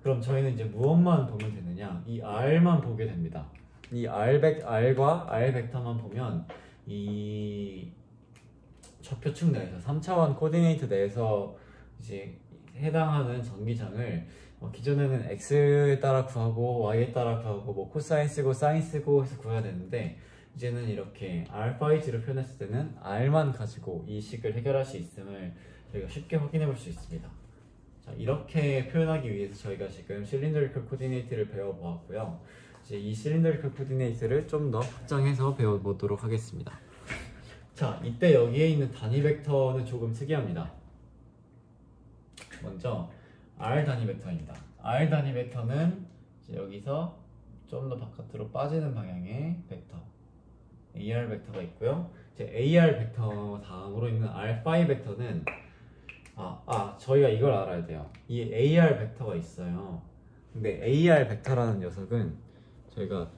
그럼 저희는 이제 무엇만 보면 되느냐? 이 r만 보게 됩니다. 이 r과 r 벡터만 보면 이 좌표축 내에서 3차원 코디네이트 내에서 이제 해당하는 전기장을 기존에는 x에 따라 구하고 y에 따라 구하고 뭐 코사인 쓰고 사인 쓰고 해서 구해야 되는데, 이제는 이렇게 r, phi, g로 표현했을 때는 r만 가지고 이 식을 해결할 수 있음을 저희가 쉽게 확인해 볼 수 있습니다. 자, 이렇게 표현하기 위해서 저희가 지금 실린더리컬 코디네이트를 배워보았고요. 이제 이 실린더리컬 코디네이트를 좀 더 확장해서 배워보도록 하겠습니다. 자, 이때 여기에 있는 단위 벡터는 조금 특이합니다. 먼저 r 단위 벡터입니다. r 단위 벡터는 이제 여기서 좀 더 바깥으로 빠지는 방향의 벡터 AR 벡터가 있고요. 이제 AR 벡터 다음으로 있는 R phi 벡터는 저희가 이걸 알아야 돼요. 이 AR 벡터가 있어요. 근데 AR 벡터라는 녀석은 저희가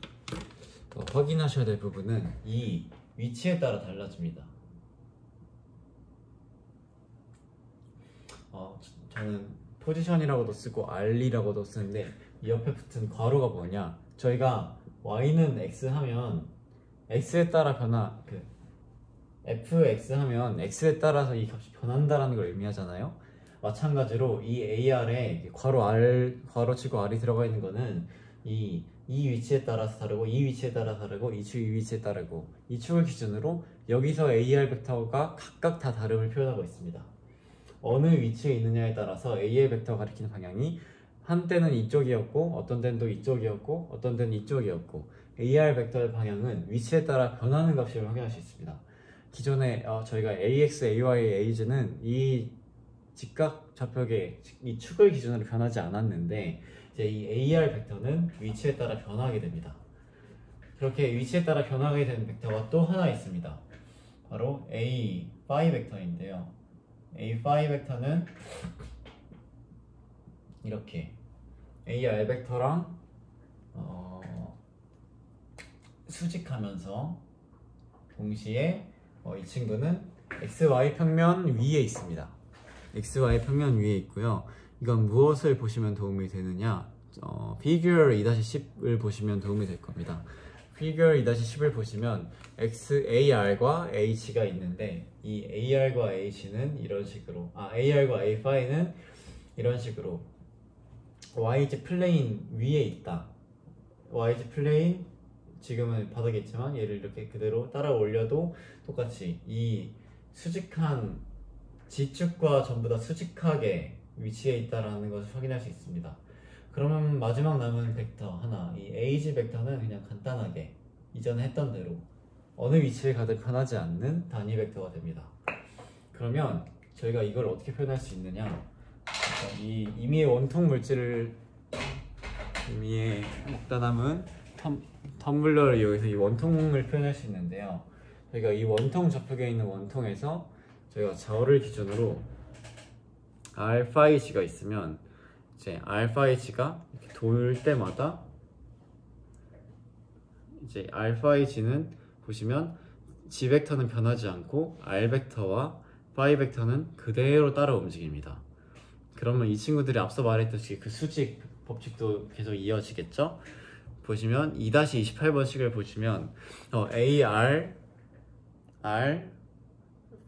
확인하셔야 될 부분은 이 위치에 따라 달라집니다. 저는 포지션이라고도 쓰고 R이라고도 쓰는데 이 옆에 붙은 괄호가 뭐냐, 저희가 Y는 X 하면 X에 따라 fx 하면 X에 따라서 이 값이 변한다라는 걸 의미하잖아요. 마찬가지로 이 AR에 괄호 치고 R이 들어가 있는 거는 이 위치에 따라서 다르고 이 위치에 따라 다르고 이 축 이 위치에 따르고 이 축을 기준으로 여기서 AR 벡터가 각각 다 다름을 표현하고 있습니다. 어느 위치에 있느냐에 따라서 AR 벡터가 가리키는 방향이 한때는 이쪽이었고 어떤 때는 또 이쪽이었고 어떤 때는 이쪽이었고, AR 벡터의 방향은 위치에 따라 변하는 값임을 확인할 수 있습니다. 기존에 저희가 AX, AY, AZ는 이 직각 좌표계 이 축을 기준으로 변하지 않았는데 이제 이 AR 벡터는 위치에 따라 변하게 됩니다. 그렇게 위치에 따라 변하게 되는 벡터가 또 하나 있습니다. 바로 A, phi 벡터인데요. a phi 벡터는 이렇게 AR 벡터랑 수직하면서 동시에 이 친구는 XY 평면 위에 있습니다. XY 평면 위에 있고요. 이건 무엇을 보시면 도움이 되느냐? 피규어 2-10을 보시면 도움이 될 겁니다. 피규어 2-10을 보시면 AR과 H가 있는데 이 AR과 H는 이런 식으로 AR과 A phi는 이런 식으로 YZ 플레인 위에 있다. YZ 플레인 지금은 바닥에 있지만 얘를 이렇게 그대로 따라 올려도 똑같이 이 수직한 G축과 전부 다 수직하게 위치해 있다라는 것을 확인할 수 있습니다. 그러면 마지막 남은 벡터 하나, 이 AG 벡터는 그냥 간단하게 이전에 했던 대로 어느 위치에 가도 변하지 않는 단위 벡터가 됩니다. 그러면 저희가 이걸 어떻게 표현할 수 있느냐? 이 임의의 원통 물질을 임의의 먹다 남은 텀블러를 이용해서 이 원통을 표현할 수 있는데요. 저희가 이 원통 좌표계에 있는 원통에서 저희가 저를 기준으로 알파 H가 있으면 이제 알파 H가 이렇게 돌 때마다 이제 알파 H는 보시면 G 벡터는 변하지 않고 R 벡터와 파이 벡터는 그대로 따라 움직입니다. 그러면 이 친구들이 앞서 말했듯이 그 수직 법칙도 계속 이어지겠죠? 보시면 2-28번씩을 보시면 AR, R,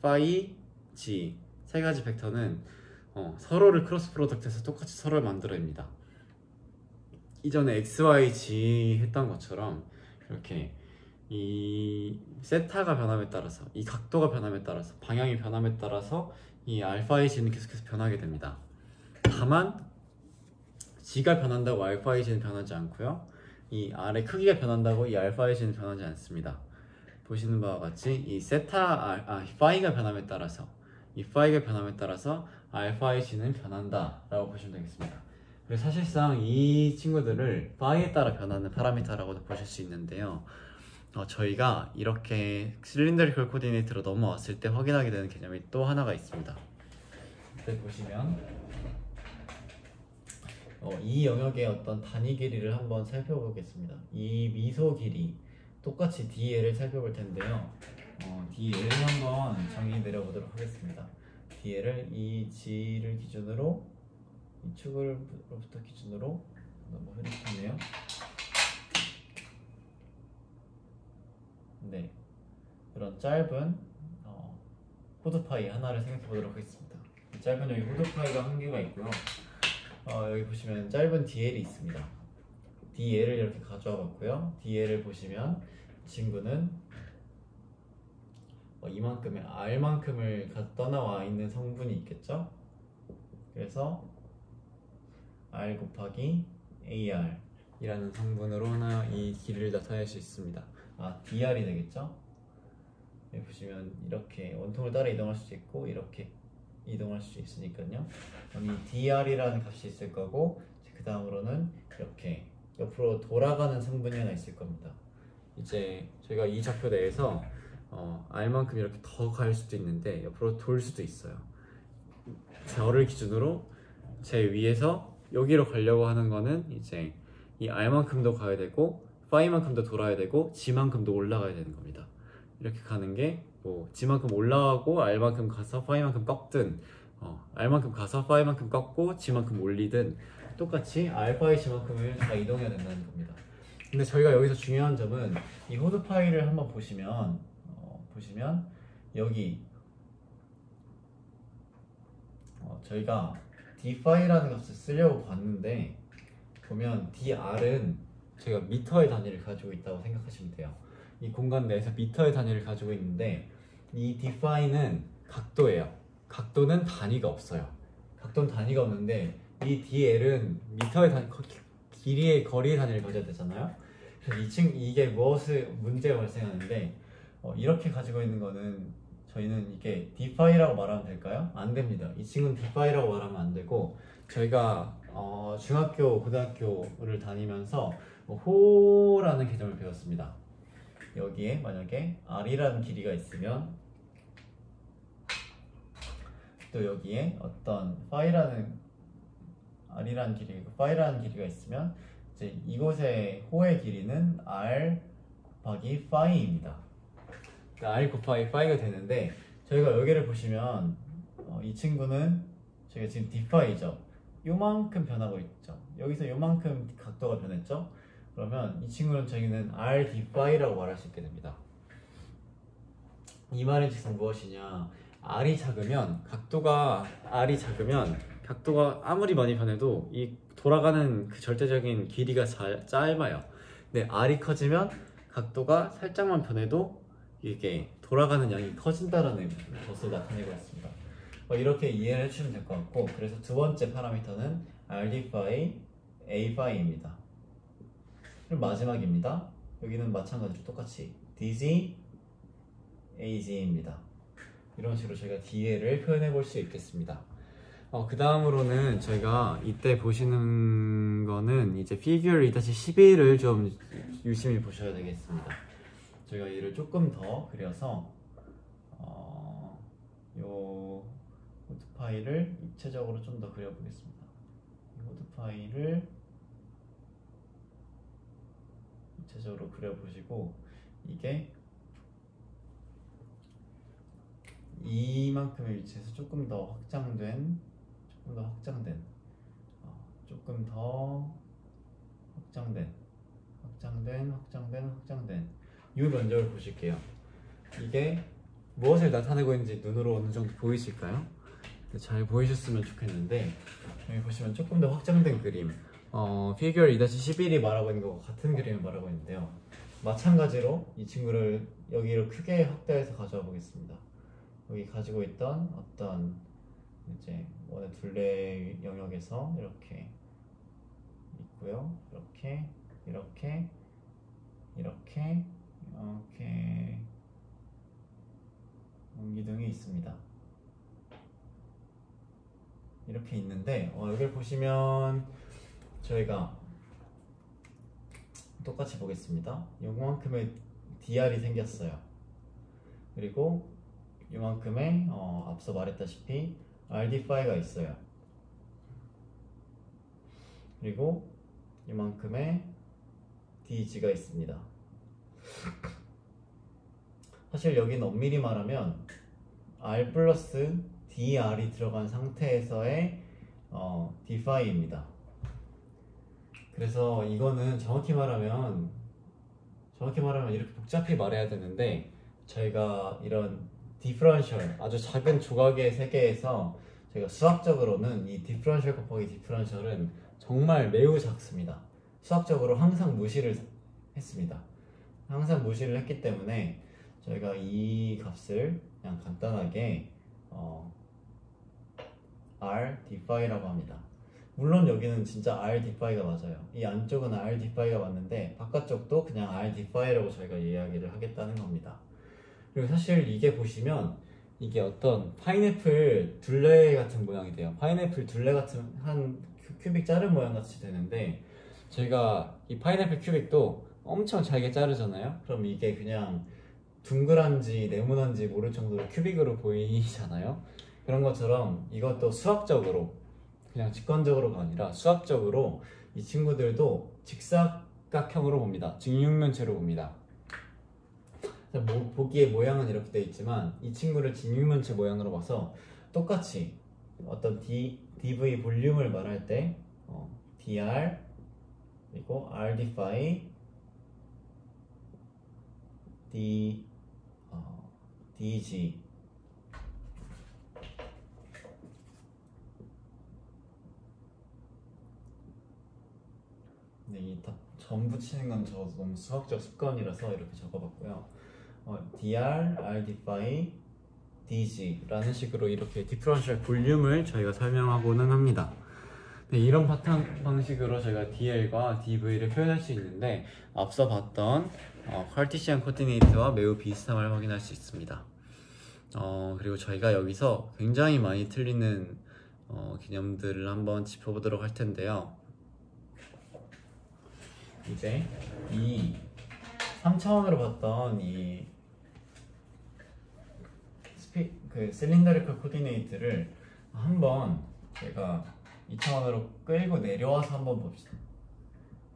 파이, G 세 가지 벡터는 서로를 크로스 프로덕트해서 똑같이 서로를 만들어냅니다. 이전에 X, Y, G 했던 것처럼 이렇게 이 세타가 변함에 따라서 이 각도가 변함에 따라서 방향이 변함에 따라서 이 알파 H는 계속해서 변하게 됩니다. 다만 G가 변한다고 알파 H는 변하지 않고요. 이 R의 크기가 변한다고 이 알파 H는 변하지 않습니다. 보시는 바와 같이 이 파이가 변함에 따라서 이 파이가 변함에 따라서 알파 H는 변한다 라고 보시면 되겠습니다. 그래서 사실상 이 친구들을 파이에 따라 변하는 파라미터라고도 보실 수 있는데요. 저희가 이렇게 실린더리컬 코디네이트로 넘어왔을 때 확인하게 되는 개념이 또 하나가 있습니다. 이때 보시면 이 영역의 어떤 단위 길이를 한번 살펴보겠습니다. 이 미소 길이 똑같이 DL을 살펴볼 텐데요. DL을 한번 정의 내려보도록 하겠습니다. DL을 이 G를 기준으로 이 축으로부터 기준으로 너무 흐릿하네요. 네, 그런 짧은 호드파이 하나를 생각해 보도록 하겠습니다. 짧은 여기 호드파이가 한 개가 있고요. 여기 보시면 짧은 DL이 있습니다. DL을 이렇게 가져와 봤고요. DL을 보시면 친구는 이만큼의 R만큼을 떠나와 있는 성분이 있겠죠? 그래서 R 곱하기 AR 이라는 성분으로 하나 이 길이를 나타낼 수 있습니다. DR이 되겠죠? 여기 보시면 이렇게 원통을 따라 이동할 수 있고 이렇게 이동할 수 있으니까요. 이 DR이라는 값이 있을 거고 그 다음으로는 이렇게 옆으로 돌아가는 성분이 하나 있을 겁니다. 이제 저희가 이 좌표 내에서 R만큼 이렇게 더 갈 수도 있는데 옆으로 돌 수도 있어요. 저를 기준으로 제 위에서 여기로 가려고 하는 거는 이제 이 R만큼도 가야 되고 파이만큼도 돌아야 되고 G만큼도 올라가야 되는 겁니다. 이렇게 가는 게 G만큼 올라가고 R만큼 가서 파이만큼 꺾든 R만큼 가서 파이만큼 꺾고 G만큼 올리든 똑같이 알파의 G만큼을 다 이동해야 된다는 겁니다. 근데 저희가 여기서 중요한 점은 이 호드 파이를 한번 보시면 여기 저희가 d파이라는 값을 쓰려고 봤는데 보면 dr은 제가 미터의 단위를 가지고 있다고 생각하시면 돼요. 이 공간 내에서 미터의 단위를 가지고 있는데 이 d파이는 각도예요. 각도는 단위가 없어요. 각도는 단위가 없는데 이 dl은 미터의 길이의 거리의 단위를 가져야 되잖아요. 그래서 이게 문제가 발생하는데 이렇게 가지고 있는 거는 저희는 이게 d파이라고 말하면 될까요? 안 됩니다. 이 친구는 d파이라고 말하면 안 되고 저희가 중학교, 고등학교를 다니면서 호라는 개념을 배웠습니다. 여기에 만약에 R이라는 길이가 있으면 또 여기에 어떤 R이라는 길이가 Phi라는 길이가 있으면 이제 이곳의 호의 길이는 R 곱하기 Phi입니다. 그러니까 R 곱하기 Phi가 되는데 저희가 여기를 보시면 이 친구는 저희가 지금 dphi죠. 요만큼 변하고 있죠. 여기서 요만큼 각도가 변했죠. 그러면 이 친구는 저희는 R dphi라고 말할 수 있게 됩니다. 이 말의 뜻은 무엇이냐? R이 작으면 각도가 아무리 많이 변해도 이 돌아가는 그 절대적인 길이가 짧아요. 근데 R이 커지면 각도가 살짝만 변해도 이게 돌아가는 양이 커진다라는 것을 나타내고 있습니다. 이렇게 이해를 해주시면 될 것 같고, 그래서 두 번째 파라미터는 RD phi, A phi입니다. 그럼 마지막입니다. 여기는 마찬가지로 똑같이 DZ, AZ입니다. 이런 식으로 저희가 DL을 표현해 볼 수 있겠습니다. 그 다음으로는 저희가 이때 보시는 거는 이제 피규어 2-11을 좀 유심히 보셔야 되겠습니다. 저희가 얘를 조금 더 그려서 요 호드 파이를 입체적으로 좀 더 그려보겠습니다. 이 호드 파이를 입체적으로 그려보시고, 이게 이만큼의 위치에서 조금 더 확장된 이 면적을 보실게요. 이게 무엇을 나타내고 있는지 눈으로 어느 정도 보이실까요? 잘 보이셨으면 좋겠는데, 여기 보시면 조금 더 확장된 그림, 피규어 2-11이 말하고 있는 것과 같은 그림을 말하고 있는데요. 마찬가지로 이 친구를 여기로 크게 확대해서 가져와 보겠습니다. 여기 가지고 있던 어떤 이제 원의 둘레 영역에서 이렇게 있고요. 이렇게 기둥이 있습니다. 이렇게 있는데 여기를 보시면 저희가 똑같이 보겠습니다. 요만큼의 DR이 생겼어요. 그리고 요만큼의 앞서 말했다시피 RD phi가 있어요. 그리고 요만큼의 DG가 있습니다. 사실 여기는 엄밀히 말하면 R 플러스 DR이 들어간 상태에서의 D phi입니다. 그래서 이거는 정확히 말하면 이렇게 복잡히 말해야 되는데, 저희가 이런 디퍼런셜, 아주 작은 조각의 세계에서 저희가 수학적으로는 이 디퍼런셜 곱하기 디퍼런셜은 정말 매우 작습니다. 수학적으로 항상 무시를 했습니다. 항상 무시를 했기 때문에 저희가 이 값을 그냥 간단하게 R d phi라고 합니다. 물론 여기는 진짜 R d phi가 맞아요. 이 안쪽은 R d phi가 맞는데 바깥쪽도 그냥 R d phi라고 저희가 이야기를 하겠다는 겁니다. 그리고 사실 이게 보시면 이게 어떤 파인애플 둘레 같은 모양이 돼요. 파인애플 둘레 같은 한 큐빅 자른 모양 같이 되는데, 저희가 이 파인애플 큐빅도 엄청 잘게 자르잖아요. 그럼 이게 그냥 둥그란지 네모난지 모를 정도로 큐빅으로 보이잖아요. 그런 것처럼 이것도 수학적으로, 그냥 직관적으로가 아니라 수학적으로 이 친구들도 직사각형으로 봅니다. 직육면체로 봅니다. 보기에 모양은 이렇게 되어 있지만 이 친구를 직육면체 모양으로 봐서 똑같이 어떤 DV 볼륨을 말할 때 DR 그리고 RD phi DG 근데 이 다 점 붙이는 건 저 너무 수학적 습관이라서 이렇게 적어봤고요. DR, RD phi, DG 라는 식으로 이렇게 디퍼런셜 볼륨을 저희가 설명하고는 합니다. 네, 이런 바탕 방식으로 저희가 DL과 DV를 표현할 수 있는데, 앞서 봤던 카르티시안 코디네이트와 매우 비슷함을 확인할 수 있습니다. 그리고 저희가 여기서 굉장히 많이 틀리는 개념들을 한번 짚어보도록 할 텐데요. 이제 이 3차원으로 봤던 이 실린더리컬 코디네이트를 한번 제가 2차원으로 끌고 내려와서 한번 봅시다.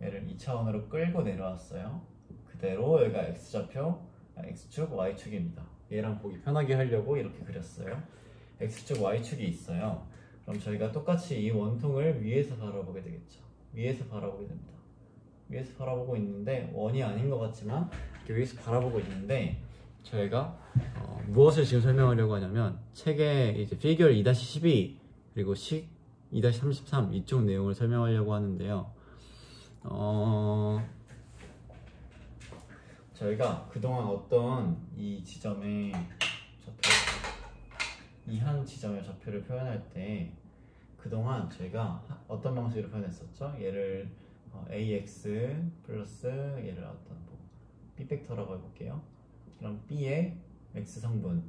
얘를 2차원으로 끌고 내려왔어요. 그대로 여기가 x좌표, x축, y축입니다. 얘랑 보기 편하게 하려고 이렇게 그렸어요. x축, y축이 있어요. 그럼 저희가 똑같이 이 원통을 위에서 바라보게 되겠죠. 위에서 바라보게 됩니다. 위에서 바라보고 있는데 원이 아닌 것 같지만 이렇게 위에서 바라보고 있는데 저희가 무엇을 지금 설명하려고 하냐면 책의 이제 피규어 2-12 그리고 식 2-33 이쪽 내용을 설명하려고 하는데요. 저희가 그동안 어떤 이 지점에 이 한 지점의 좌표를 표현할 때 그동안 저희가 어떤 방식으로 표현했었죠? 얘를 ax 플러스 얘를 어떤 뭐 b 벡터라고 해볼게요. 그럼 b의 x 성분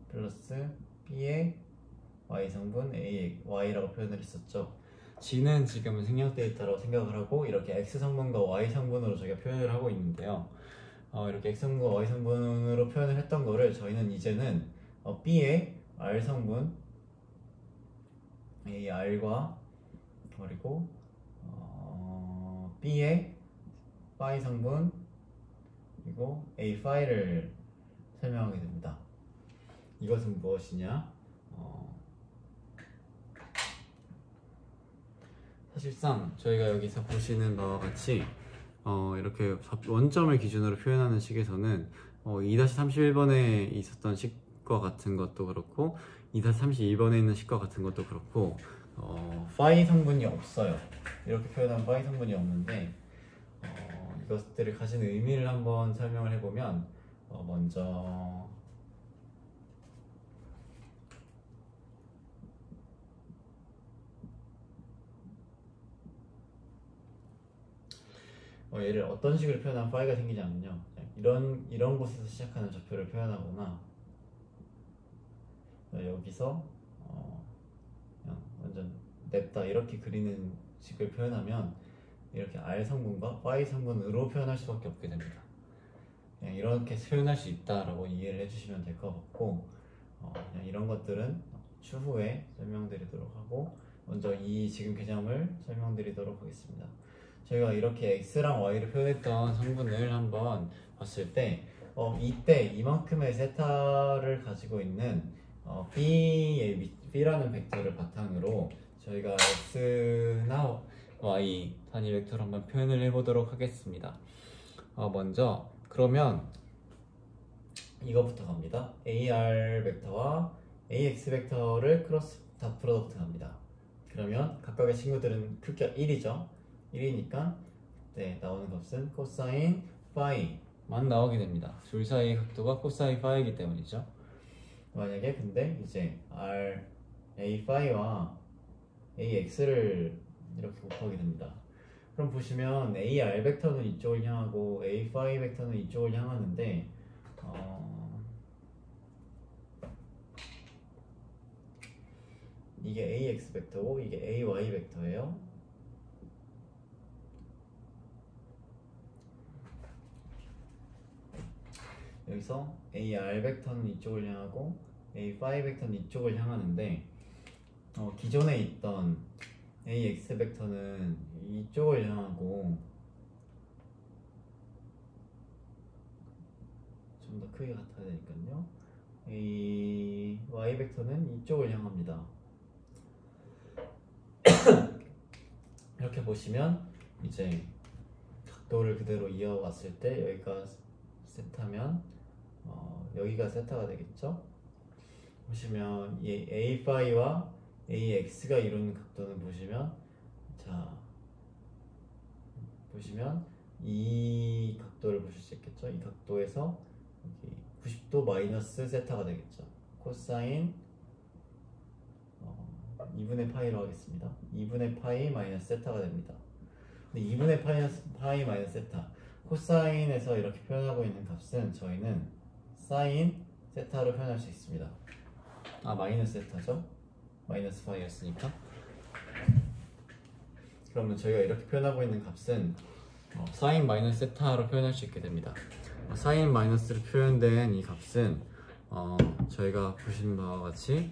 플러스 b의 y 성분 y라고 표현을 했었죠. g는 지금은 생략 데이터라고 생각을 하고 이렇게 x 성분과 y 성분으로 저희가 표현을 하고 있는데요. 이렇게 x 성분과 y 성분으로 표현을 했던 거를 저희는 이제는 b의 r 성분 a r과 그리고 b의 phi 성분 그리고 a phi를 설명하게 됩니다. 이것은 무엇이냐? 사실상 저희가 여기서 보시는 바와 같이 이렇게 원점을 기준으로 표현하는 식에서는 2-31번에 있었던 식과 같은 것도 그렇고 2-32번에 있는 식과 같은 것도 그렇고 phi 성분이 없어요. 이렇게 표현하면 phi 성분이 없는데 이것들이 가지는 의미를 한번 설명을 해보면 먼저 얘를 어떤 식으로 표현하면 phi가 생기냐면요. 이런 곳에서 시작하는 좌표를 표현하거나 여기서 그냥 완전 냅다 이렇게 그리는 식을 표현하면 이렇게 r 성분과 phi 성분으로 표현할 수밖에 없게 됩니다. 그냥 이렇게 표현할 수 있다라고 이해를 해주시면 될 것 같고 그냥 이런 것들은 추후에 설명드리도록 하고 먼저 이 지금 개념을 설명드리도록 하겠습니다. 저희가 이렇게 x랑 y를 표현했던 성분을 한번 봤을 때 이때 이만큼의 세타를 가지고 있는 b라는 벡터를 바탕으로 저희가 x나 y 단위 벡터를 한번 표현을 해보도록 하겠습니다. 먼저 그러면 이거부터 갑니다. ar 벡터와 ax 벡터를 크로스 닷 프로덕트 합니다. 그러면 각각의 친구들은 크기가 1이죠. 1이니까 네, 나오는 값은 코사인 파이만 나오게 됩니다. 둘 사이의 각도가 코사인 파이이기 때문이죠. 만약에 근데 이제 a 파이와 ax를 이렇게 곱하게 됩니다. 그럼 보시면 ar 벡터는 이쪽을 향하고 a 파이 벡터는 이쪽을 향하는데 이게 ax 벡터고 이게 ay 벡터예요. 여기서 AR 벡터는 이쪽을 향하고 A 파이 벡터는 이쪽을 향하는데 기존에 있던 AX 벡터는 이쪽을 향하고 좀 더 크게 같아야 되니까요. A Y 벡터는 이쪽을 향합니다. 이렇게 보시면 이제 각도를 그대로 이어갔을 때 여기가 세타면 여기가 세타가 되겠죠. 보시면 이 a 파이와 ax가 이루는 각도는 보시면 보시면 이 각도를 보실 수 있겠죠. 이 각도에서 90도 마이너스 세타가 되겠죠. 코사인 2분의 파이로 하겠습니다. 2분의 파이 마이너스 세타가 됩니다. 근데 2분의 파이 마이너스 세타 코사인에서 이렇게 표현하고 있는 값은 저희는 사인 세타로 표현할 수 있습니다. 마이너스 세타죠. 마이너스 파이였으니까. 그러면 저희가 이렇게 표현하고 있는 값은 사인 마이너스 세타로 표현할 수 있게 됩니다. 사인 마이너스로 표현된 이 값은 저희가 보시는 바와 같이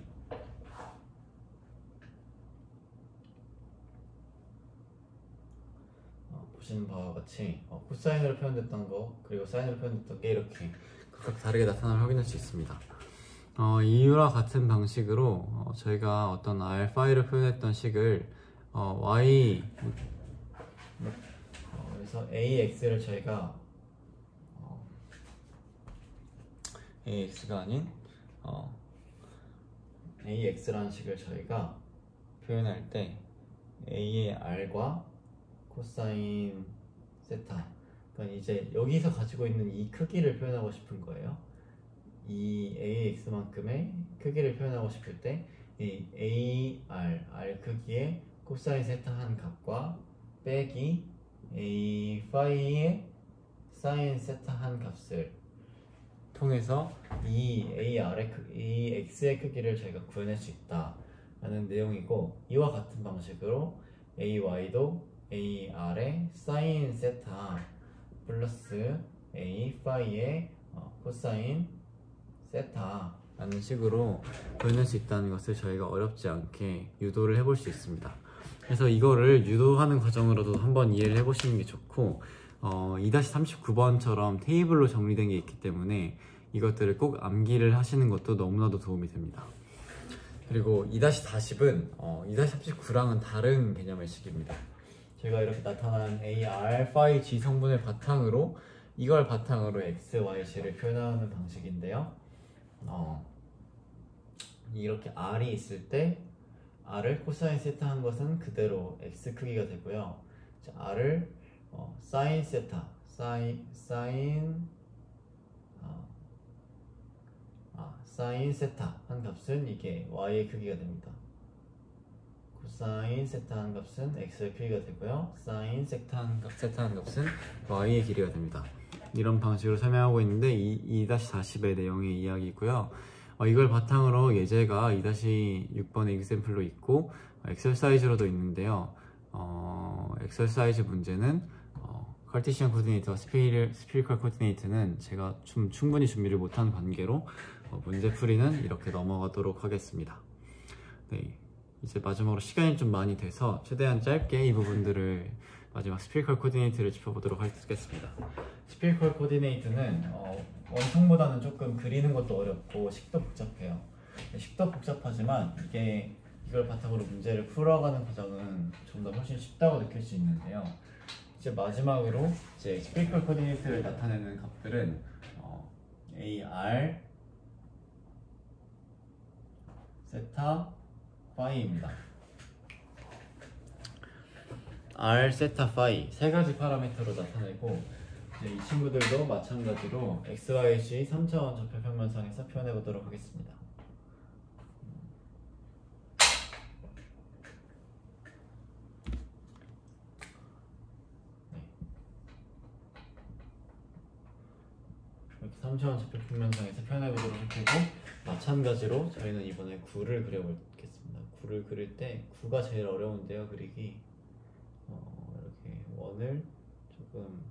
보시는 바와 같이 코사인으로 표현됐던 거 그리고 사인으로 표현됐던 게 이렇게 각각 다르게 나타남을 확인할 수 있습니다. 이와 같은 방식으로 저희가 어떤 알파이를 표현했던 식을 y 그래서 ax를 저희가 ax가 아닌 ax라는 식을 저희가 표현할 때 a의 r과 코사인 세타, 그러니까 이제 여기서 가지고 있는 이 크기를 표현하고 싶은 거예요. 이 ax만큼의 크기를 표현하고 싶을 때 이 r 크기의 코사인 세타 한 값과 빼기 a 파이의 사인 세타 한 값을 통해서 이 x의 크기를 저희가 구해낼 수 있다 라는 내용이고, 이와 같은 방식으로 ay도 ar의 사인 세타 플러스 a 파이의 코사인 세타 라는 식으로 표현할 수 있다는 것을 저희가 어렵지 않게 유도를 해볼 수 있습니다. 그래서 이거를 유도하는 과정으로도 한번 이해를 해보시는 게 좋고, 2-39번처럼 테이블로 정리된 게 있기 때문에 이것들을 꼭 암기를 하시는 것도 너무나도 도움이 됩니다. 그리고 2-40은 2-39랑은 다른 개념의 식입니다. 제가 이렇게 나타난 AR, phi, G 성분을 바탕으로 이걸 바탕으로 X, Y, G를 표현하는 방식인데요. 이렇게 R이 있을 때 R을 코사인 세타 한 것은 그대로 X 크기가 되고요. R을 사인 세타, 사인 세타 한 값은 이게 Y의 크기가 됩니다. 코사인 세타 한 값은 X의 크기가 되고요. 사인 세타 한 값은 Y의 길이가 됩니다. 이런 방식으로 설명하고 있는데 2-40의 내용의 이야기고요. 이걸 바탕으로 예제가 2-6번의 example로 있고 엑셀사이즈로도 있는데요. 엑셀사이즈 문제는 카르티시안 코디네이터와 스피리컬 코디네이터는 제가 좀 충분히 준비를 못한 관계로 문제풀이는 이렇게 넘어가도록 하겠습니다. 네, 이제 마지막으로 시간이 좀 많이 돼서 최대한 짧게 이 부분들을 마지막 스피리컬 코디네이터를 짚어보도록 하겠습니다. 스피리컬 코디네이터는 원통보다는 조금 그리는 것도 어렵고 식도 복잡해요. 식도 복잡하지만 이걸 바탕으로 문제를 풀어가는 과정은 좀 더 훨씬 쉽다고 느낄 수 있는데요. 이제 마지막으로 스피리컬 코디네이터를 나타내는 값들은 AR 세타 파이입니다. R, 세타, 파이 세 가지 파라미터로 나타내고, 이 친구들도 마찬가지로 X, Y, Z 3차원 좌표 평면상에서 표현해 보도록 하겠습니다. 이렇게 3차원 좌표 평면상에서 표현해 보도록 할 테고, 마찬가지로 저희는 이번에 구를 그려보겠습니다. 구를 그릴 때 구가 제일 어려운데요, 그리기. 이렇게 원을 조금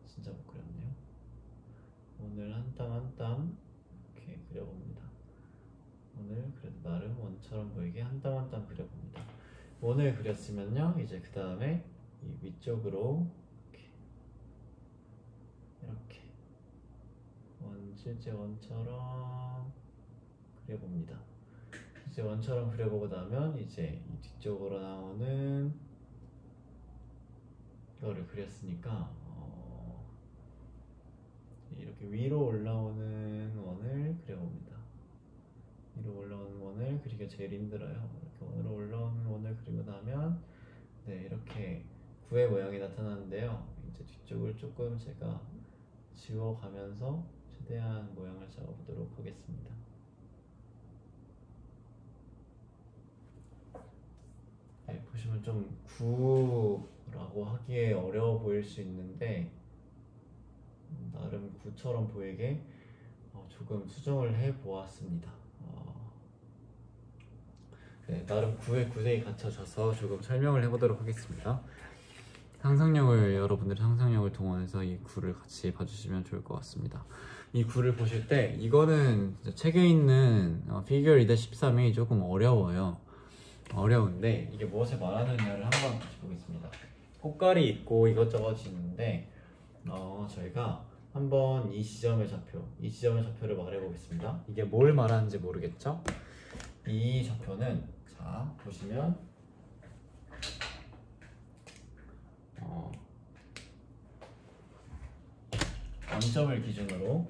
진짜 못 그렸네요. 원을 한 땀 한 땀 이렇게 그려봅니다. 원을 그래도 나름 원처럼 보이게 한 땀 한 땀 그려봅니다. 원을 그렸으면요, 이제 그 다음에 이 위쪽으로 이렇게 실제 원처럼 그려봅니다. 실제 원처럼 그려보고 나면 이제 이 뒤쪽으로 나오는 이거를 그렸으니까 이렇게 위로 올라오는 원을 그려봅니다. 위로 올라오는 원을 그리기가 제일 힘들어요. 이렇게 위로 올라오는 원을 그리고 나면 이렇게 구의 모양이 나타나는데요. 이제 뒤쪽을 조금 제가 지워가면서 최대한 모양을 잡아보도록 하겠습니다. 보시면 좀 구라고 하기에 어려워 보일 수 있는데 나름 구처럼 보이게 조금 수정을 해 보았습니다. 나름 구의 구색이 갖춰져서 조금 설명을 해보도록 하겠습니다. 여러분들의 상상력을 동원해서 이 구를 같이 봐주시면 좋을 것 같습니다. 이 구를 보실 때 이거는 책에 있는 피규어 2-13이 조금 어려운데 이게 무엇을 말하느냐를 한번 같이 보겠습니다. 꽃갈이 있고 이것저것 있는데 저희가 한번 이 지점의 좌표를 말해 보겠습니다. 이게 뭘 말하는지 모르겠죠? 이 좌표는 자 보시면 원점을 기준으로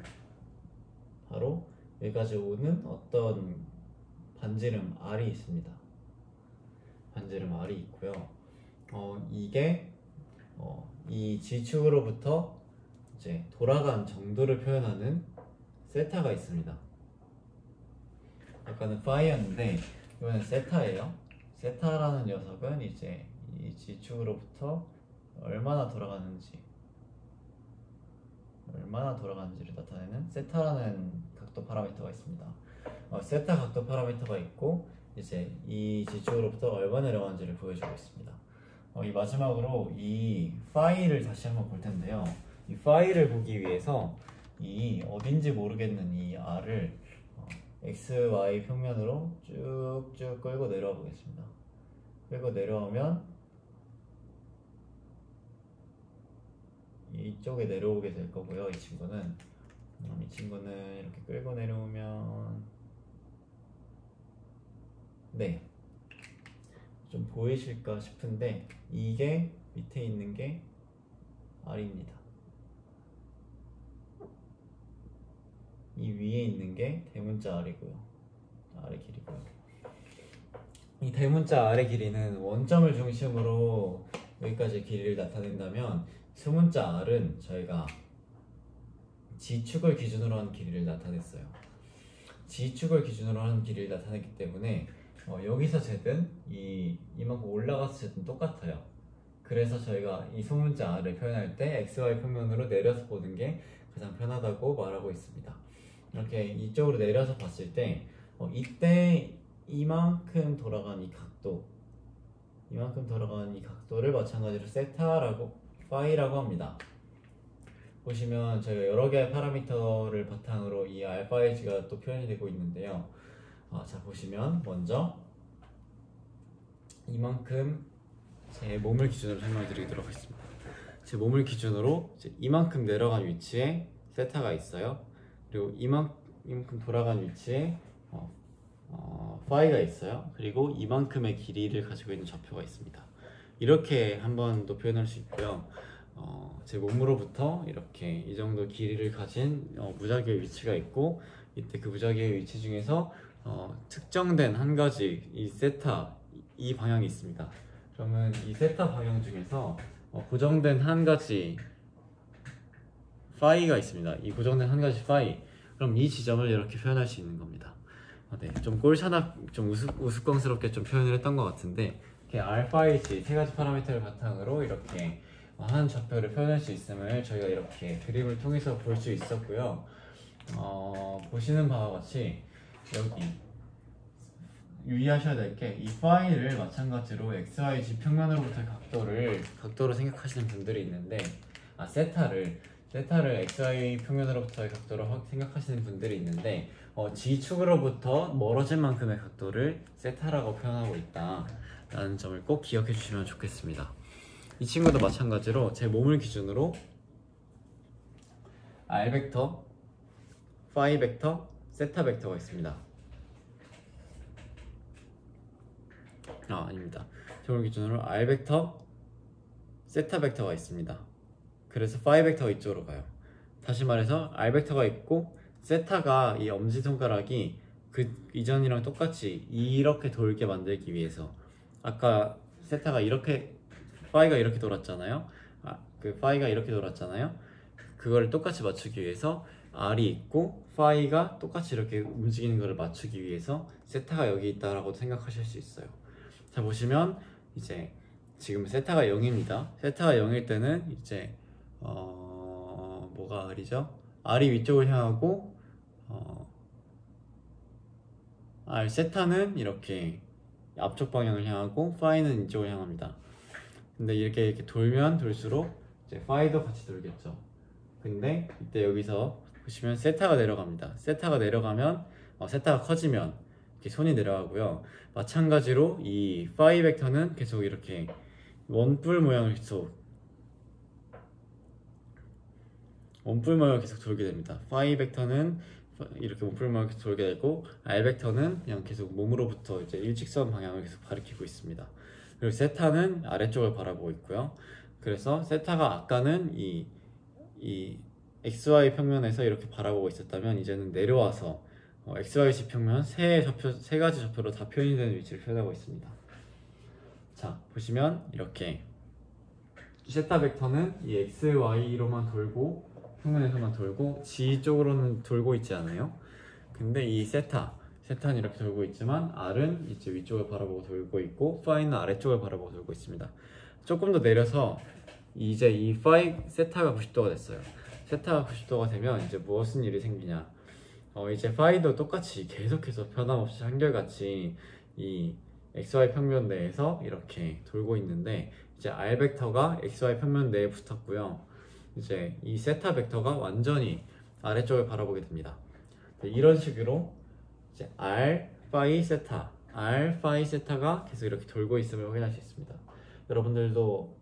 바로 여기까지 오는 어떤 반지름 R이 있습니다. 반지름 R이 있고요. 이게 이 G축으로부터 이제 돌아간 정도를 표현하는 세타가 있습니다. 아까는 파이였는데 이번엔 세타예요. 세타라는 녀석은 이제 이 G축으로부터 얼마나 돌아가는지를 나타내는 세타라는 각도 파라미터가 있습니다. 세타 각도 파라미터가 있고 이제 이 G축으로부터 얼마 내려가는지를 보여주고 있습니다. 이 마지막으로 이 파이를 다시 한번 볼 텐데요. 이 파이를 보기 위해서 이 어딘지 모르겠는 이 R을 X, Y 평면으로 쭉쭉 끌고 내려와 보겠습니다. 끌고 내려오면 이쪽에 내려오게 될 거고요. 이 친구는 이렇게 끌고 내려오면 네, 좀 보이실까 싶은데 이게 밑에 있는 게 R입니다. 이 위에 있는 게 대문자 R이고요. R의 길이고요. 이 대문자 R의 길이는 원점을 중심으로 여기까지 길이를 나타낸다면 소문자 R은 저희가 G축을 기준으로 한 길이를 나타냈어요. G축을 기준으로 한 길이를 나타냈기 때문에 여기서 재든 이만큼 올라가서 재든 똑같아요. 그래서 저희가 이 소문자 R을 표현할 때 XY 평면으로 내려서 보는 게 가장 편하다고 말하고 있습니다. 이렇게 이쪽으로 내려서 봤을 때 이때 이만큼 돌아간 이 각도를 마찬가지로 세타라고 파이라고 합니다. 보시면 저희가 여러 개의 파라미터를 바탕으로 이 알파 H가 또 표현이 되고 있는데요. 자 보시면 먼저 이만큼 제 몸을 기준으로 설명해 드리도록 하겠습니다. 제 몸을 기준으로 이제 이만큼 내려간 위치에 세타가 있어요. 그리고 이만큼 돌아간 위치에 파이가 있어요. 그리고 이만큼의 길이를 가지고 있는 좌표가 있습니다. 이렇게 한 번 더 표현할 수 있고요. 제 몸으로부터 이렇게 이 정도 길이를 가진 무작위의 위치가 있고 이때 그 무작위의 위치 중에서 특정된 한 가지 이 세타 이 방향이 있습니다. 그러면 이 세타 방향 중에서 고정된 한 가지 파이가 있습니다. 이 고정된 한 가지 파이, 그럼 이 지점을 이렇게 표현할 수 있는 겁니다. 네, 좀 꼴샤납, 좀 우스꽝스럽게 좀 표현을 했던 것 같은데 이렇게 알파 H 세 가지 파라미터를 바탕으로 이렇게 한 좌표를 표현할 수 있음을 저희가 이렇게 그림을 통해서 볼 수 있었고요. 보시는 바와 같이 여기 유의하셔야 될 게 이 파이를 마찬가지로 XYZ 평면으로부터의 각도로 생각하시는 분들이 있는데 세타를 XY 평면으로부터의 각도로 생각하시는 분들이 있는데 G축으로부터 멀어진 만큼의 각도를 세타라고 표현하고 있다 라는 점을 꼭 기억해 주시면 좋겠습니다. 이 친구도 마찬가지로 제 몸을 기준으로 R 벡터, 파이 벡터, 세타 벡터가 있습니다. 아닙니다. 제 몸을 기준으로 R 벡터, 세타 벡터가 있습니다. 그래서 파이 벡터가 이쪽으로 가요. 다시 말해서 R 벡터가 있고 세타가 이 엄지손가락이 그 이전이랑 똑같이 이렇게 돌게 만들기 위해서 아까 세타가 이렇게 파이가 이렇게 돌았잖아요. 파이가 이렇게 돌았잖아요. 그거를 똑같이 맞추기 위해서 R이 있고 파이가 똑같이 이렇게 움직이는 것을 맞추기 위해서 세타가 여기 있다라고 생각하실 수 있어요. 자 보시면 이제 지금 세타가 0입니다. 세타가 0일 때는 이제 뭐가 R이죠? R이 위쪽을 향하고 세타는 이렇게 앞쪽 방향을 향하고 파이는 이쪽을 향합니다. 근데 이렇게 돌면 돌수록 이제 파이도 같이 돌겠죠. 근데 이때 여기서 보시면 세타가 내려갑니다. 세타가 내려가면 세타가 커지면 이렇게 손이 내려가고요. 마찬가지로 이 파이 벡터는 계속 이렇게 원뿔 모양을 계속 돌게 됩니다. 파이 벡터는 이렇게 원뿔 모양을 계속 돌게 되고 r 벡터는 그냥 계속 몸으로부터 이제 일직선 방향을 계속 가리키고 있습니다. 그리고 세타는 아래쪽을 바라보고 있고요. 그래서 세타가 아까는 이 XY 평면에서 이렇게 바라보고 있었다면 이제는 내려와서 XYZ 평면 세 가지 좌표로 다 표현이 되는 위치를 표현하고 있습니다. 자, 보시면 이렇게 세타 벡터는 이 XY로만 돌고 평면에서만 돌고 G 쪽으로는 돌고 있지 않아요. 근데 이 세타는 이렇게 돌고 있지만 R은 이제 위쪽을 바라보고 돌고 있고 파이는 아래쪽을 바라보고 돌고 있습니다. 조금 더 내려서 이제 이 파이 세타가 90도가 됐어요. 세타가 90도가 되면 이제 무슨 일이 생기냐, 이제 파이도 똑같이 계속해서 변함없이 한결같이 이 XY 평면 내에서 이렇게 돌고 있는데 이제 R 벡터가 XY 평면 내에 붙었고요. 이제 이 세타 벡터가 완전히 아래쪽을 바라보게 됩니다. 이런 식으로 이제 R, 파이, 세타가 계속 이렇게 돌고 있음을 확인할 수 있습니다. 여러분들도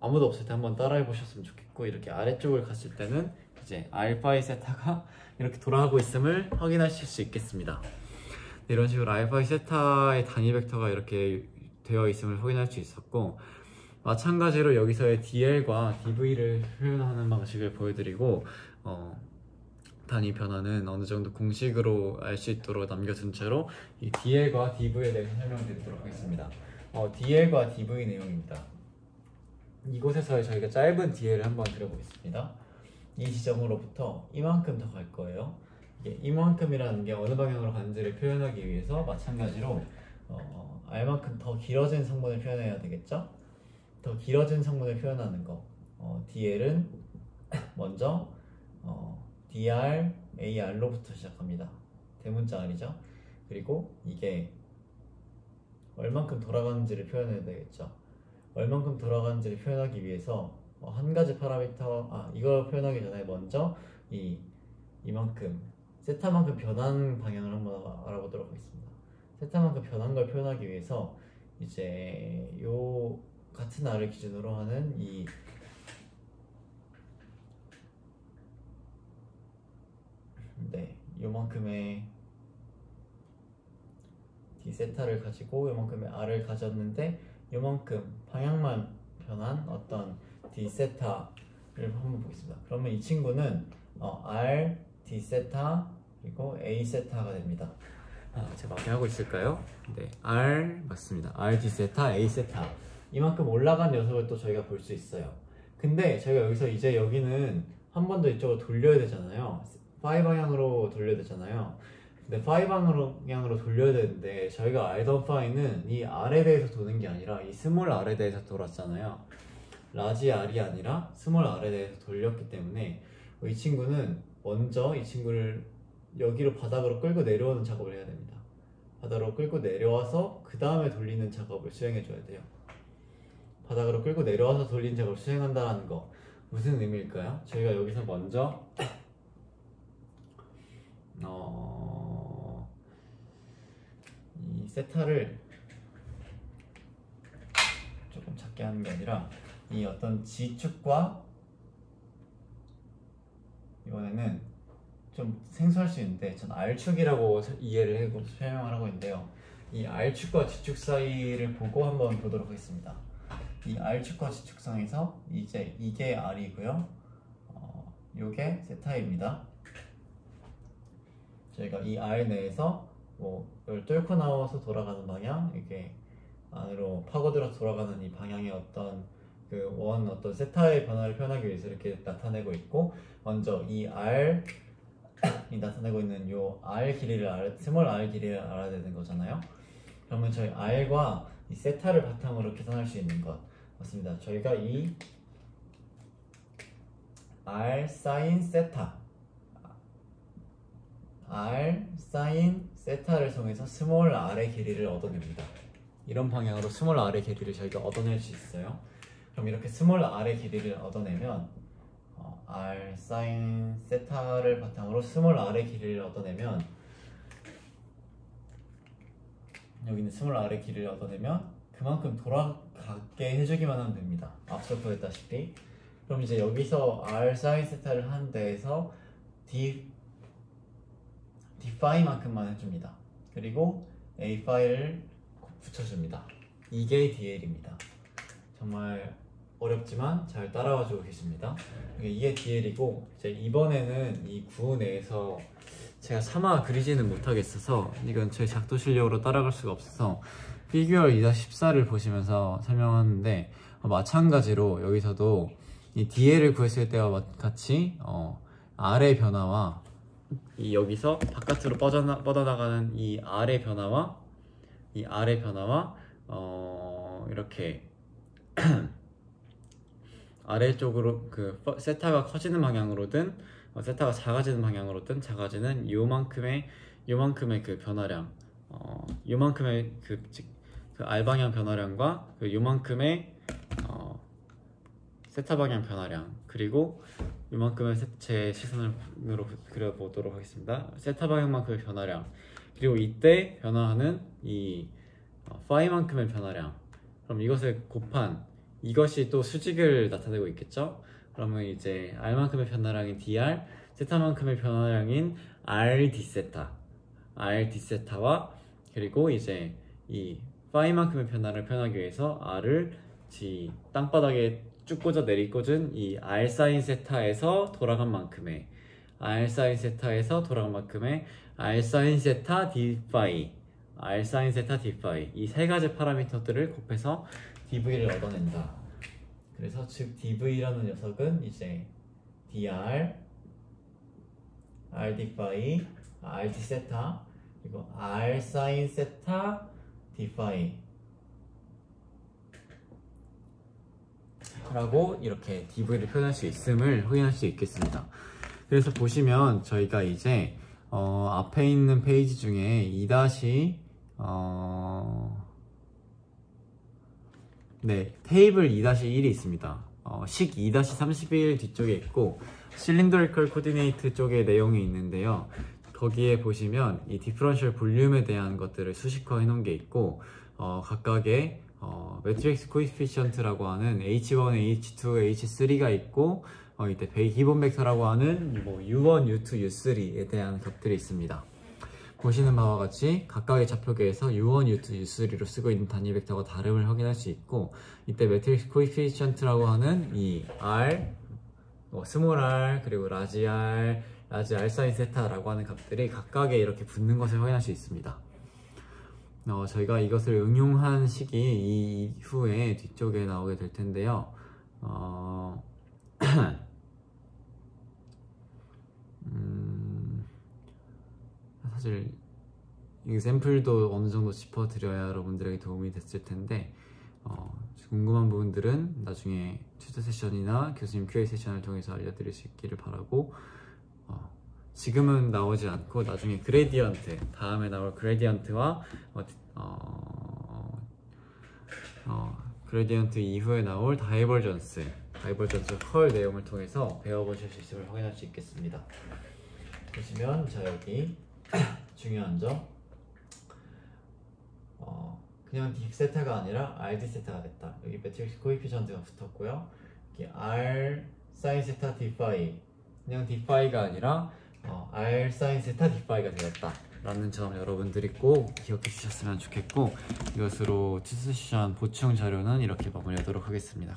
아무도 없을 때 한번 따라해 보셨으면 좋겠고, 이렇게 아래쪽을 갔을 때는 이제 R, 파이, 세타가 이렇게 돌아가고 있음을 확인하실 수 있겠습니다. 이런 식으로 R, 파이, 세타의 단위 벡터가 이렇게 되어 있음을 확인할 수 있었고, 마찬가지로 여기서의 DL과 DV를 표현하는 방식을 보여드리고 단위 변화는 어느 정도 공식으로 알 수 있도록 남겨둔 채로 이 DL과 DV에 대해서 설명드리도록 하겠습니다. DL과 DV 내용입니다. 이곳에서 저희가 짧은 DL을 한번 그려보겠습니다. 이 지점으로부터 이만큼 더 갈 거예요. 이만큼이라는 게 어느 방향으로 가는지를 표현하기 위해서 마찬가지로 R만큼 더 길어진 성분을 표현해야 되겠죠? 더 길어진 성분을 표현하는 거, DL은 먼저 DR, AR로부터 시작합니다. 대문자 R이죠. 그리고 이게 얼만큼 돌아가는지를 표현해야 되겠죠. 얼만큼 돌아가는지를 표현하기 위해서 한 가지 파라미터, 이걸 표현하기 전에 먼저 이만큼 세타만큼 변한 방향을 한번 알아보도록 하겠습니다. 세타만큼 변한 걸 표현하기 위해서 이제 요 같은 R을 기준으로 하는 요만큼의 D 세타를 가지고 요만큼의 R을 가졌는데 요만큼 방향만 변한 어떤 D 세타를 한번 보겠습니다. 그러면 이 친구는 R, D 세타 그리고 A 세타가 됩니다. 제가 맞게 하고 있을까요? 네, R 맞습니다. R, D 세타, A 세타. 이만큼 올라간 녀석을 또 저희가 볼 수 있어요. 근데 저희가 여기서 이제 여기는 한 번 더 이쪽으로 돌려야 되잖아요. 파이 방향으로 돌려야 되잖아요. 근데 파이 방향으로 돌려야 되는데 저희가 알던 파이는 이 R에 대해서 도는 게 아니라 이 스몰 R에 대해서 돌았잖아요. 라지 R이 아니라 스몰 R에 대해서 돌렸기 때문에 이 친구는 먼저 이 친구를 여기로 바닥으로 끌고 내려오는 작업을 해야 됩니다. 바닥으로 끌고 내려와서 그 다음에 돌리는 작업을 수행해 줘야 돼요. 바닥으로 끌고 내려와서 돌리는 작업을 수행한다는 거 무슨 의미일까요? 저희가 여기서 먼저 이 세타를 조금 작게 하는 게 아니라 이 어떤 G축과 이번에는 좀 생소할 수 있는데 전 R축이라고 이해를 하고 설명을 하고 있는데요. 이 R축과 G축 사이를 보고 한번 보도록 하겠습니다. 이 R축과 G축상에서 이제 이게 R이고요. 요게 세타입니다. 저희가 이 R 내에서 이걸 뚫고 나와서 돌아가는 방향, 이게 안으로 파고들어서 돌아가는 이 방향의 어떤 어떤 세타의 변화를 표현하기 위해서 이렇게 나타내고 있고, 먼저 이 R이 나타내고 있는 요 R 길이를 스몰 R 길이를 알아야 되는 거잖아요. 그러면 저희 R과 이 세타를 바탕으로 계산할 수 있는 것 맞습니다. 저희가 이 R 사인 세타를 통해서 스몰 R의 길이를 얻어냅니다. 이런 방향으로 스몰 R의 길이를 저희가 얻어낼 수 있어요. 그럼 이렇게 스몰 R의 길이를 얻어내면 R 사인 세타를 바탕으로 스몰 R의 길이를 얻어내면 여기는 스몰 R의 길이를 얻어내면 그만큼 같게 해주기만 하면 됩니다. 앞서 보였다시피. 그럼 이제 여기서 r sin 세타를 하는 데에서 d파이만큼만 해줍니다. 그리고 a 파이를 붙여줍니다. 이게 dl입니다. 정말 어렵지만 잘 따라와주고 계십니다. 이게 dl이고, 이제 이번에는 이 구호 내에서 제가 차마 그리지는 못하겠어서, 이건 제 작도 실력으로 따라갈 수가 없어서 피규어 2-14를 보시면서 설명하는데, 마찬가지로 여기서도 이 dl을 구했을 때와 같이 r의 변화와 이 여기서 바깥으로 뻗어나가는 이 r의 변화와 이렇게 아래쪽으로 그 세타가 커지는 방향으로든 세타가 작아지는 방향으로든 작아지는 요만큼의 그 변화량, 요만큼의 그 R 방향 변화량과 그 요만큼의 세타 방향 변화량, 그리고 요만큼의 제 시선으로 그려보도록 하겠습니다. 세타 방향만큼의 변화량, 그리고 이때 변화하는 이 파이만큼의 변화량, 그럼 이것을 곱한 이것이 또 수직을 나타내고 있겠죠? 그러면 이제 R만큼의 변화량인 dr, 세타만큼의 변화량인 r d세타와 그리고 이제 이 파이만큼의 변화를 표현하기 위해서 r을 땅바닥에 쭉 꽂아 내리꽂은 이 r sin 세타에서 돌아간 만큼의 r sin 세타에서 돌아간 만큼의 r sin 세타 d 파이, r sin 세타 d 파이, 이 세 가지 파라미터들을 곱해서 dv를 얻어낸다. 그래서 즉 dv라는 녀석은 이제 dr, r d 파이, r d 세타, 그리고 r sin 세타 d 파이 라고 이렇게 dv를 표현할 수 있음을 확인할 수 있겠습니다. 그래서 보시면 저희가 이제 앞에 있는 페이지 중에 테이블 2-1이 있습니다. 식 2-31 뒤쪽에 있고 실린더리컬 코디네이트 쪽에 내용이 있는데요. 거기에 보시면 이 디퍼런셜 볼륨에 대한 것들을 수식화해 놓은 게 있고, 각각의 매트릭스 코에피시언트라고 하는 H1, H2, H3가 있고, 이때 기본 벡터라고 하는 뭐 U1, U2, U3에 대한 값들이 있습니다. 보시는 바와 같이 각각의 좌표계에서 U1, U2, U3로 쓰고 있는 단위 벡터가 다름을 확인할 수 있고, 이때 매트릭스 코에피시언트라고 하는 이 R, 스몰 r, 그리고 라지 r sin 세타라고 하는 값들이 각각에 이렇게 붙는 것을 확인할 수 있습니다. 저희가 이것을 응용한 식이 이후에 뒤쪽에 나오게 될 텐데요. 사실 이 샘플도 어느 정도 짚어드려야 여러분들에게 도움이 됐을 텐데, 궁금한 부분들은 나중에 투자 세션이나 교수님 QA 세션을 통해서 알려드릴 수 있기를 바라고, 지금은 나오지 않고 나중에 그레디언트, 다음에 나올 그레디언트와 그레디언트 이후에 나올 다이버전스 컬 내용을 통해서 배워보실 수 있음을 확인할 수 있겠습니다. 보시면 자, 여기 중요한 점, 그냥 d세타가 아니라 r d세타가 됐다. 여기 매트릭스 코에피션트가 붙었고요. 여기 r sin 세타 d 파이, 그냥 d 파이가 아니라 r sin 세타 d 파이가 되었다 라는 점 여러분들이 꼭 기억해 주셨으면 좋겠고, 이것으로 투스 세션 보충 자료는 이렇게 마무리하도록 하겠습니다.